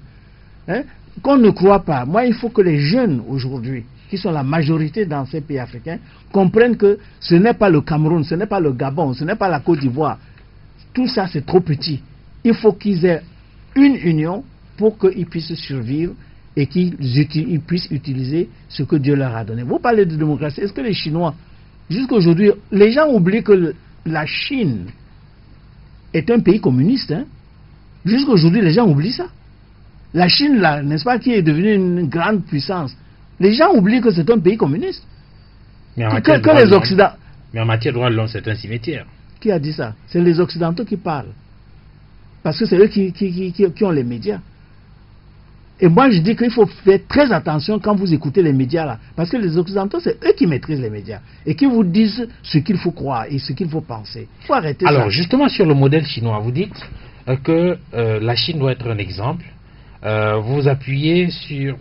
Hein? Qu'on ne croit pas. Moi, il faut que les jeunes aujourd'hui, qui sont la majorité dans ces pays africains, comprennent que ce n'est pas le Cameroun, ce n'est pas le Gabon, ce n'est pas la Côte d'Ivoire. Tout ça, c'est trop petit. Il faut qu'ils aient une union pour qu'ils puissent survivre et qu'ils puissent utiliser ce que Dieu leur a donné. Vous parlez de démocratie. Est-ce que les Chinois, jusqu'à aujourd'hui, les gens oublient que la Chine est un pays communiste. Hein? Jusqu'à aujourd'hui, les gens oublient ça. La Chine, là, n'est-ce pas, qui est devenue une grande puissance. Les gens oublient que c'est un pays communiste. Mais en matière de droit de l'homme, c'est un cimetière. Qui a dit ça? C'est les Occidentaux qui parlent. Parce que c'est eux qui ont les médias. Et moi, je dis qu'il faut faire très attention quand vous écoutez les médias là. Parce que les Occidentaux, c'est eux qui maîtrisent les médias. Et qui vous disent ce qu'il faut croire et ce qu'il faut penser. Il faut arrêter ça. Alors, justement, sur le modèle chinois, vous dites que la Chine doit être un exemple. Vous appuyez sur...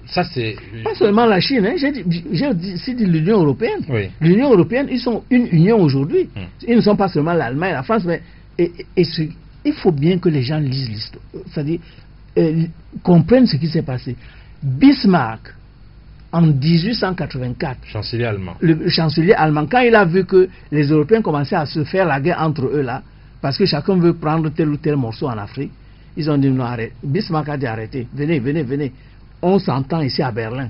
Ça, c'est... Pas seulement la Chine, hein. J'ai dit l'Union européenne. Oui. L'Union européenne, ils sont une union aujourd'hui. Ils ne sont pas seulement l'Allemagne, la France, mais il faut bien que les gens lisent l'histoire. C'est-à-dire, comprennent ce qui s'est passé. Bismarck, en 1884, le chancelier allemand, quand il a vu que les Européens commençaient à se faire la guerre entre eux là, parce que chacun veut prendre tel ou tel morceau en Afrique, ils ont dit non, arrête. Bismarck a dit arrêtez, venez. On s'entend ici à Berlin.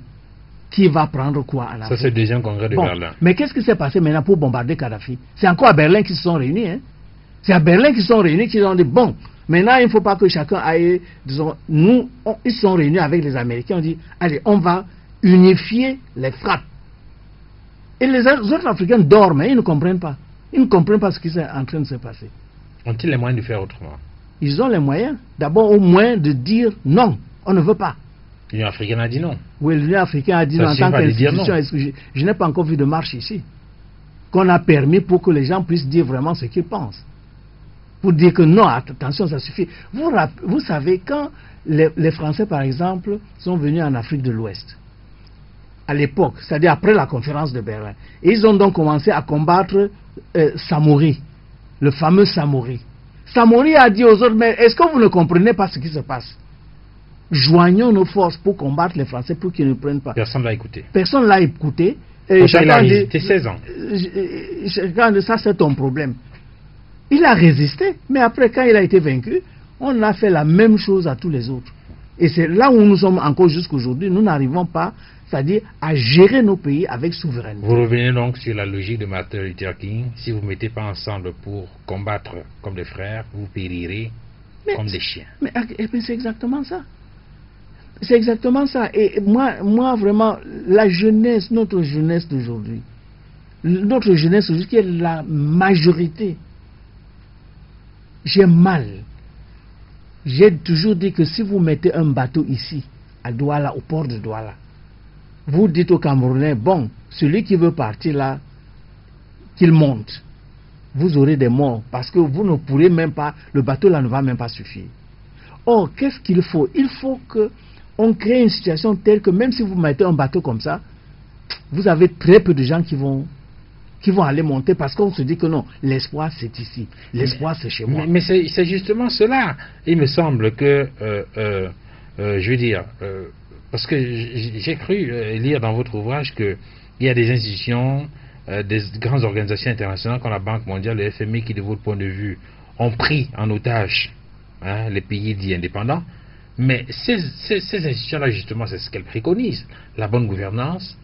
Qui va prendre quoi en Afrique? Ça, c'est le deuxième congrès de Berlin. Mais qu'est-ce qui s'est passé maintenant pour bombarder Kadhafi? C'est encore à Berlin qu'ils se sont réunis. Hein? C'est à Berlin qu'ils se sont réunis, qu'ils ont dit bon, maintenant il ne faut pas que chacun aille. Disons, ils se sont réunis avec les Américains. On dit allez, on va unifier les frappes. Et les autres Africains dorment, mais ils ne comprennent pas. Ils ne comprennent pas ce qui est en train de se passer. Ont-ils les moyens de faire autrement? Ils ont les moyens. D'abord, au moins de dire non, on ne veut pas. L'Union africaine a dit non. Oui, l'Union africaine a dit non en tant qu'institution. Je n'ai pas encore vu de marche ici. Qu'on a permis pour que les gens puissent dire vraiment ce qu'ils pensent. Pour dire que non, attention, ça suffit. Vous savez, quand les Français, par exemple, sont venus en Afrique de l'Ouest, à l'époque, c'est-à-dire après la conférence de Berlin, et ils ont donc commencé à combattre Samori, le fameux Samori. Samori a dit aux autres, mais est-ce que vous ne comprenez pas ce qui se passe? Joignons nos forces pour combattre les Français pour qu'ils ne prennent pas. Personne ne l'a écouté. Personne ne l'a écouté. Il a résisté 16 ans. Ça, c'est ton problème. Il a résisté, mais après, quand il a été vaincu, on a fait la même chose à tous les autres. Et c'est là où nous sommes encore jusqu'aujourd'hui. Nous n'arrivons pas, c'est-à-dire à gérer nos pays avec souveraineté. Vous revenez donc sur la logique de Martin Luther King. Si vous ne mettez pas ensemble pour combattre comme des frères, vous périrez comme des chiens. Mais c'est exactement ça. C'est exactement ça. Et moi, vraiment, la jeunesse, notre jeunesse d'aujourd'hui, qui est la majorité, j'ai mal. J'ai toujours dit que si vous mettez un bateau ici, à Douala, au port de Douala, vous dites aux Camerounais, bon, celui qui veut partir là, qu'il monte. Vous aurez des morts, parce que vous ne pourrez même pas, le bateau là ne va même pas suffire. Or, qu'est-ce qu'il faut? Il faut que on crée une situation telle que même si vous mettez un bateau comme ça, vous avez très peu de gens qui vont aller monter parce qu'on se dit que non, l'espoir c'est ici, l'espoir c'est chez moi. Mais c'est justement cela. Il me semble que, je veux dire, parce que j'ai cru lire dans votre ouvrage qu'il y a des institutions, des grandes organisations internationales comme la Banque mondiale, le FMI, qui de votre point de vue ont pris en otage les pays dits indépendants. Mais ces institutions-là, justement, c'est ce qu'elles préconisent. La bonne gouvernance,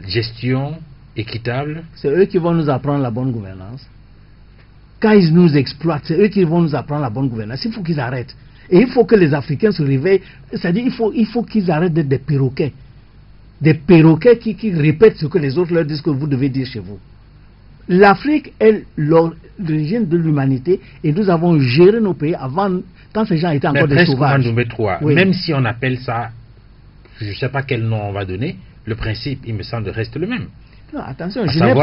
gestion équitable. C'est eux qui vont nous apprendre la bonne gouvernance. Quand ils nous exploitent, c'est eux qui vont nous apprendre la bonne gouvernance. Il faut qu'ils arrêtent. Et il faut que les Africains se réveillent. C'est-à-dire il faut qu'ils arrêtent d'être des perroquets. des perroquets qui répètent ce que les autres leur disent que vous devez dire chez vous. L'Afrique est l'origine de l'humanité et nous avons géré nos pays avant, quand ces gens étaient encore des sauvages. Oui. Même si on appelle ça, je ne sais pas quel nom on va donner, le principe, il me semble, reste le même. Non, attention, je n'ai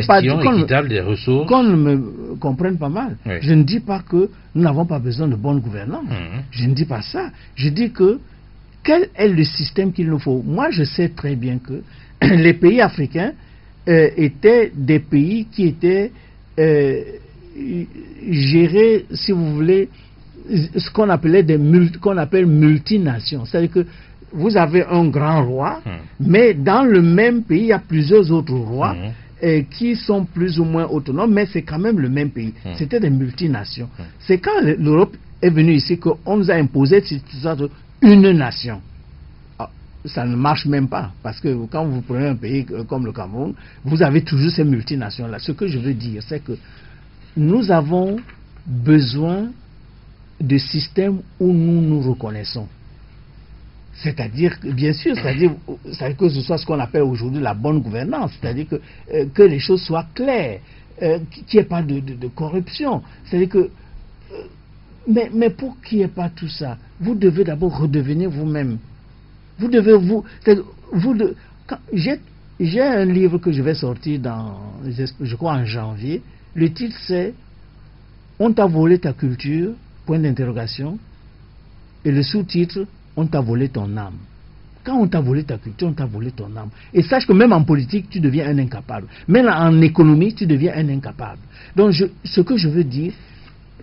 pas dit des ressources. Qu'on ne me comprenne pas mal. Oui. Je ne dis pas que nous n'avons pas besoin de bonne gouvernance. Je ne dis pas ça. Je dis que quel est le système qu'il nous faut. Moi, je sais très bien que les pays africains étaient des pays qui étaient gérés, si vous voulez, ce qu'on appelle multinations. C'est-à-dire que vous avez un grand roi, mais dans le même pays, il y a plusieurs autres rois qui sont plus ou moins autonomes, mais c'est quand même le même pays. C'était des multinations. C'est quand l'Europe est venue ici qu'on nous a imposé une nation. Ça ne marche même pas, parce que quand vous prenez un pays comme le Cameroun, vous avez toujours ces multinations-là. Ce que je veux dire, c'est que nous avons besoin de systèmes où nous nous reconnaissons. C'est-à-dire, bien sûr, c'est-à-dire que ce soit ce qu'on appelle aujourd'hui la bonne gouvernance, c'est-à-dire que les choses soient claires, qu'il n'y ait pas de corruption. C'est-à-dire que, mais pour qu'il n'y ait pas tout ça, vous devez d'abord redevenir vous-même. Vous devez j'ai un livre que je vais sortir je crois en janvier. Le titre c'est On t'a volé ta culture, point d'interrogation. Et le sous-titre, on t'a volé ton âme. Quand on t'a volé ta culture, on t'a volé ton âme. Et sache que même en politique, tu deviens un incapable. Même en économie, tu deviens un incapable. Donc, ce que je veux dire,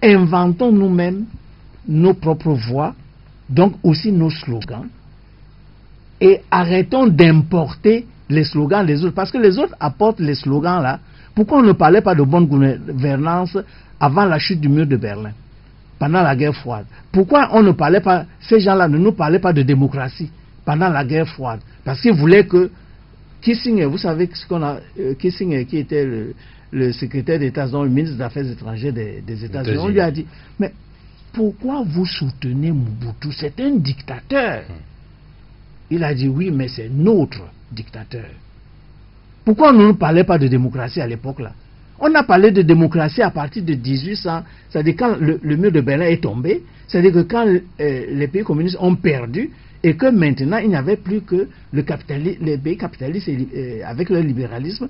inventons nous-mêmes nos propres voix, donc aussi nos slogans, et arrêtons d'importer les slogans des autres. Parce que les autres apportent les slogans là. Pourquoi on ne parlait pas de bonne gouvernance avant la chute du mur de Berlin, pendant la guerre froide? Pourquoi on ne parlait pas, ces gens-là ne nous parlaient pas de démocratie pendant la guerre froide? Parce qu'ils voulaient que Kissinger, vous savez ce qu'on a, Kissinger qui était le secrétaire d'État, le ministre des Affaires étrangères des États-Unis, on lui a dit, mais pourquoi vous soutenez Mobutu? C'est un dictateur. Il a dit oui, mais c'est notre dictateur. Pourquoi on ne nous parlait pas de démocratie à l'époque là? On a parlé de démocratie à partir de 1800, c'est-à-dire quand le mur de Berlin est tombé, c'est-à-dire que quand les pays communistes ont perdu et que maintenant il n'y avait plus que les pays capitalistes avec leur libéralisme,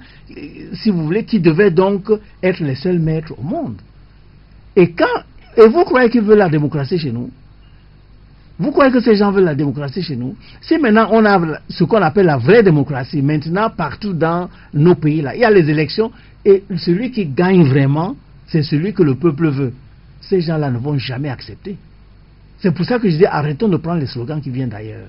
si vous voulez, qui devaient donc être les seuls maîtres au monde. Et vous croyez qu'ils veulent la démocratie chez nous? Vous croyez que ces gens veulent la démocratie chez nous? Si maintenant on a ce qu'on appelle la vraie démocratie, maintenant partout dans nos pays là, il y a les élections et celui qui gagne vraiment, c'est celui que le peuple veut. Ces gens-là ne vont jamais accepter. C'est pour ça que je dis arrêtons de prendre les slogans qui viennent d'ailleurs.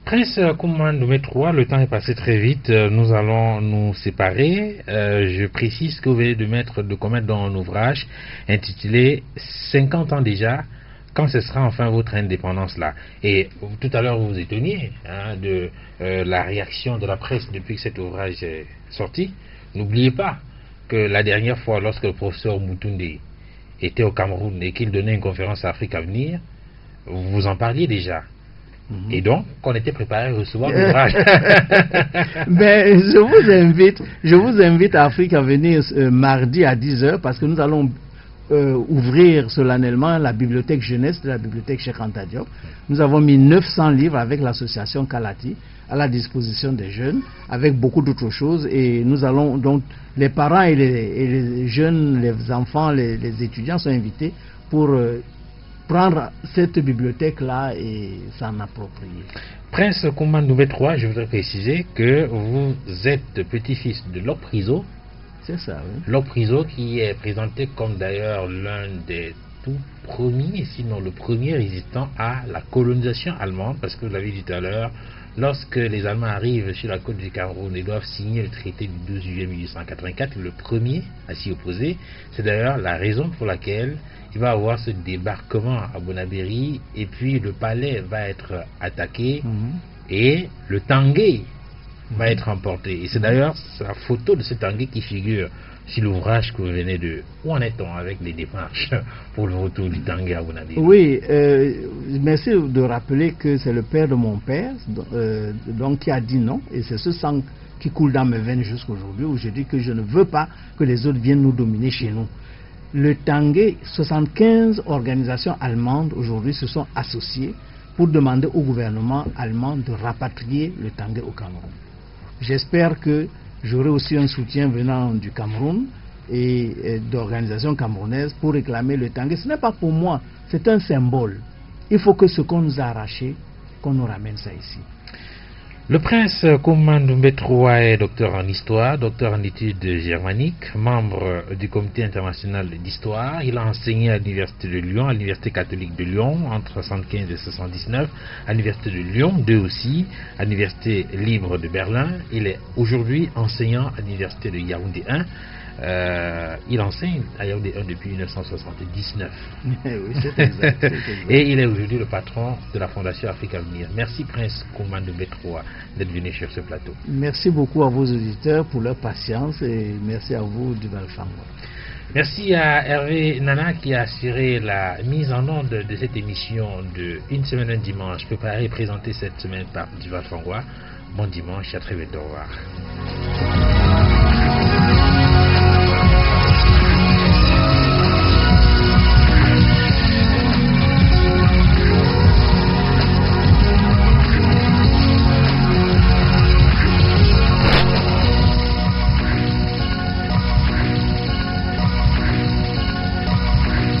Prince Kouma Ndoumé III, le temps est passé très vite, nous allons nous séparer. Je précise que vous venez de commettre dans un ouvrage intitulé 50 ans déjà, quand ce sera enfin votre indépendance là. Et tout à l'heure vous vous étonniez de la réaction de la presse depuis que cet ouvrage est sorti. N'oubliez pas que la dernière fois, lorsque le professeur Moutounde était au Cameroun et qu'il donnait une conférence à Afrique à venir, vous en parliez déjà. Et donc, qu'on était préparé à recevoir l'ouvrage. Mais je vous invite à Afrique à venir mardi à 10h parce que nous allons ouvrir solennellement la bibliothèque jeunesse de la bibliothèque Cheikh Anta Diop. Nous avons mis 900 livres avec l'association Kalati à la disposition des jeunes, avec beaucoup d'autres choses, et nous allons donc, les parents et les jeunes, les enfants, les étudiants sont invités pour prendre cette bibliothèque-là et s'en approprier. Prince Kouma Ndoumé III, je voudrais préciser que vous êtes petit-fils de Lok Priso. C'est ça, oui. Lok Priso qui est présenté comme d'ailleurs l'un des tout premiers, sinon le premier résistant à la colonisation allemande, parce que vous l'avez dit tout à l'heure, lorsque les Allemands arrivent sur la côte du Cameroun et doivent signer le traité du 12 juillet 1884, le premier à s'y opposer, c'est d'ailleurs la raison pour laquelle il va y avoir ce débarquement à Bonabéry, et puis le palais va être attaqué, et le Tanguay va être emporté. Et c'est d'ailleurs la photo de ce tanguay qui figure sur l'ouvrage que vous venez de... Où en est-on avec les démarches pour le retour du tanguay à Bounadi? Oui, merci de rappeler que c'est le père de mon père donc qui a dit non, et c'est ce sang qui coule dans mes veines jusqu'aujourd'hui, où je dis que je ne veux pas que les autres viennent nous dominer chez nous. Le tanguay, 75 organisations allemandes aujourd'hui se sont associées pour demander au gouvernement allemand de rapatrier le tanguay au Cameroun. J'espère que j'aurai aussi un soutien venant du Cameroun et d'organisations camerounaises pour réclamer le tanguay. Ce n'est pas pour moi, c'est un symbole. Il faut que ce qu'on nous a arraché, qu'on nous ramène ça ici. Le prince Kouma Ndoumbe Troa est docteur en histoire, docteur en études germaniques, membre du comité international d'histoire. Il a enseigné à l'université de Lyon, à l'université catholique de Lyon entre 1975 et 1979, à l'université de Lyon 2 aussi, à l'université libre de Berlin. Il est aujourd'hui enseignant à l'université de Yaoundé 1. Il enseigne à Yaoundé 1 depuis 1979. Oui, c'est exact, c'est exact. Et il est aujourd'hui le patron de la Fondation Afrique Avenir. Merci Prince Kouma Ndoumbe Troa d'être venu sur ce plateau. Merci beaucoup à vos auditeurs pour leur patience et merci à vous Duval Fangwa. Merci à Hervé Nana qui a assuré la mise en onde de cette émission de Une semaine un dimanche, préparée et présentée cette semaine par Duval Fangwa. Bon dimanche, à très bientôt, au revoir.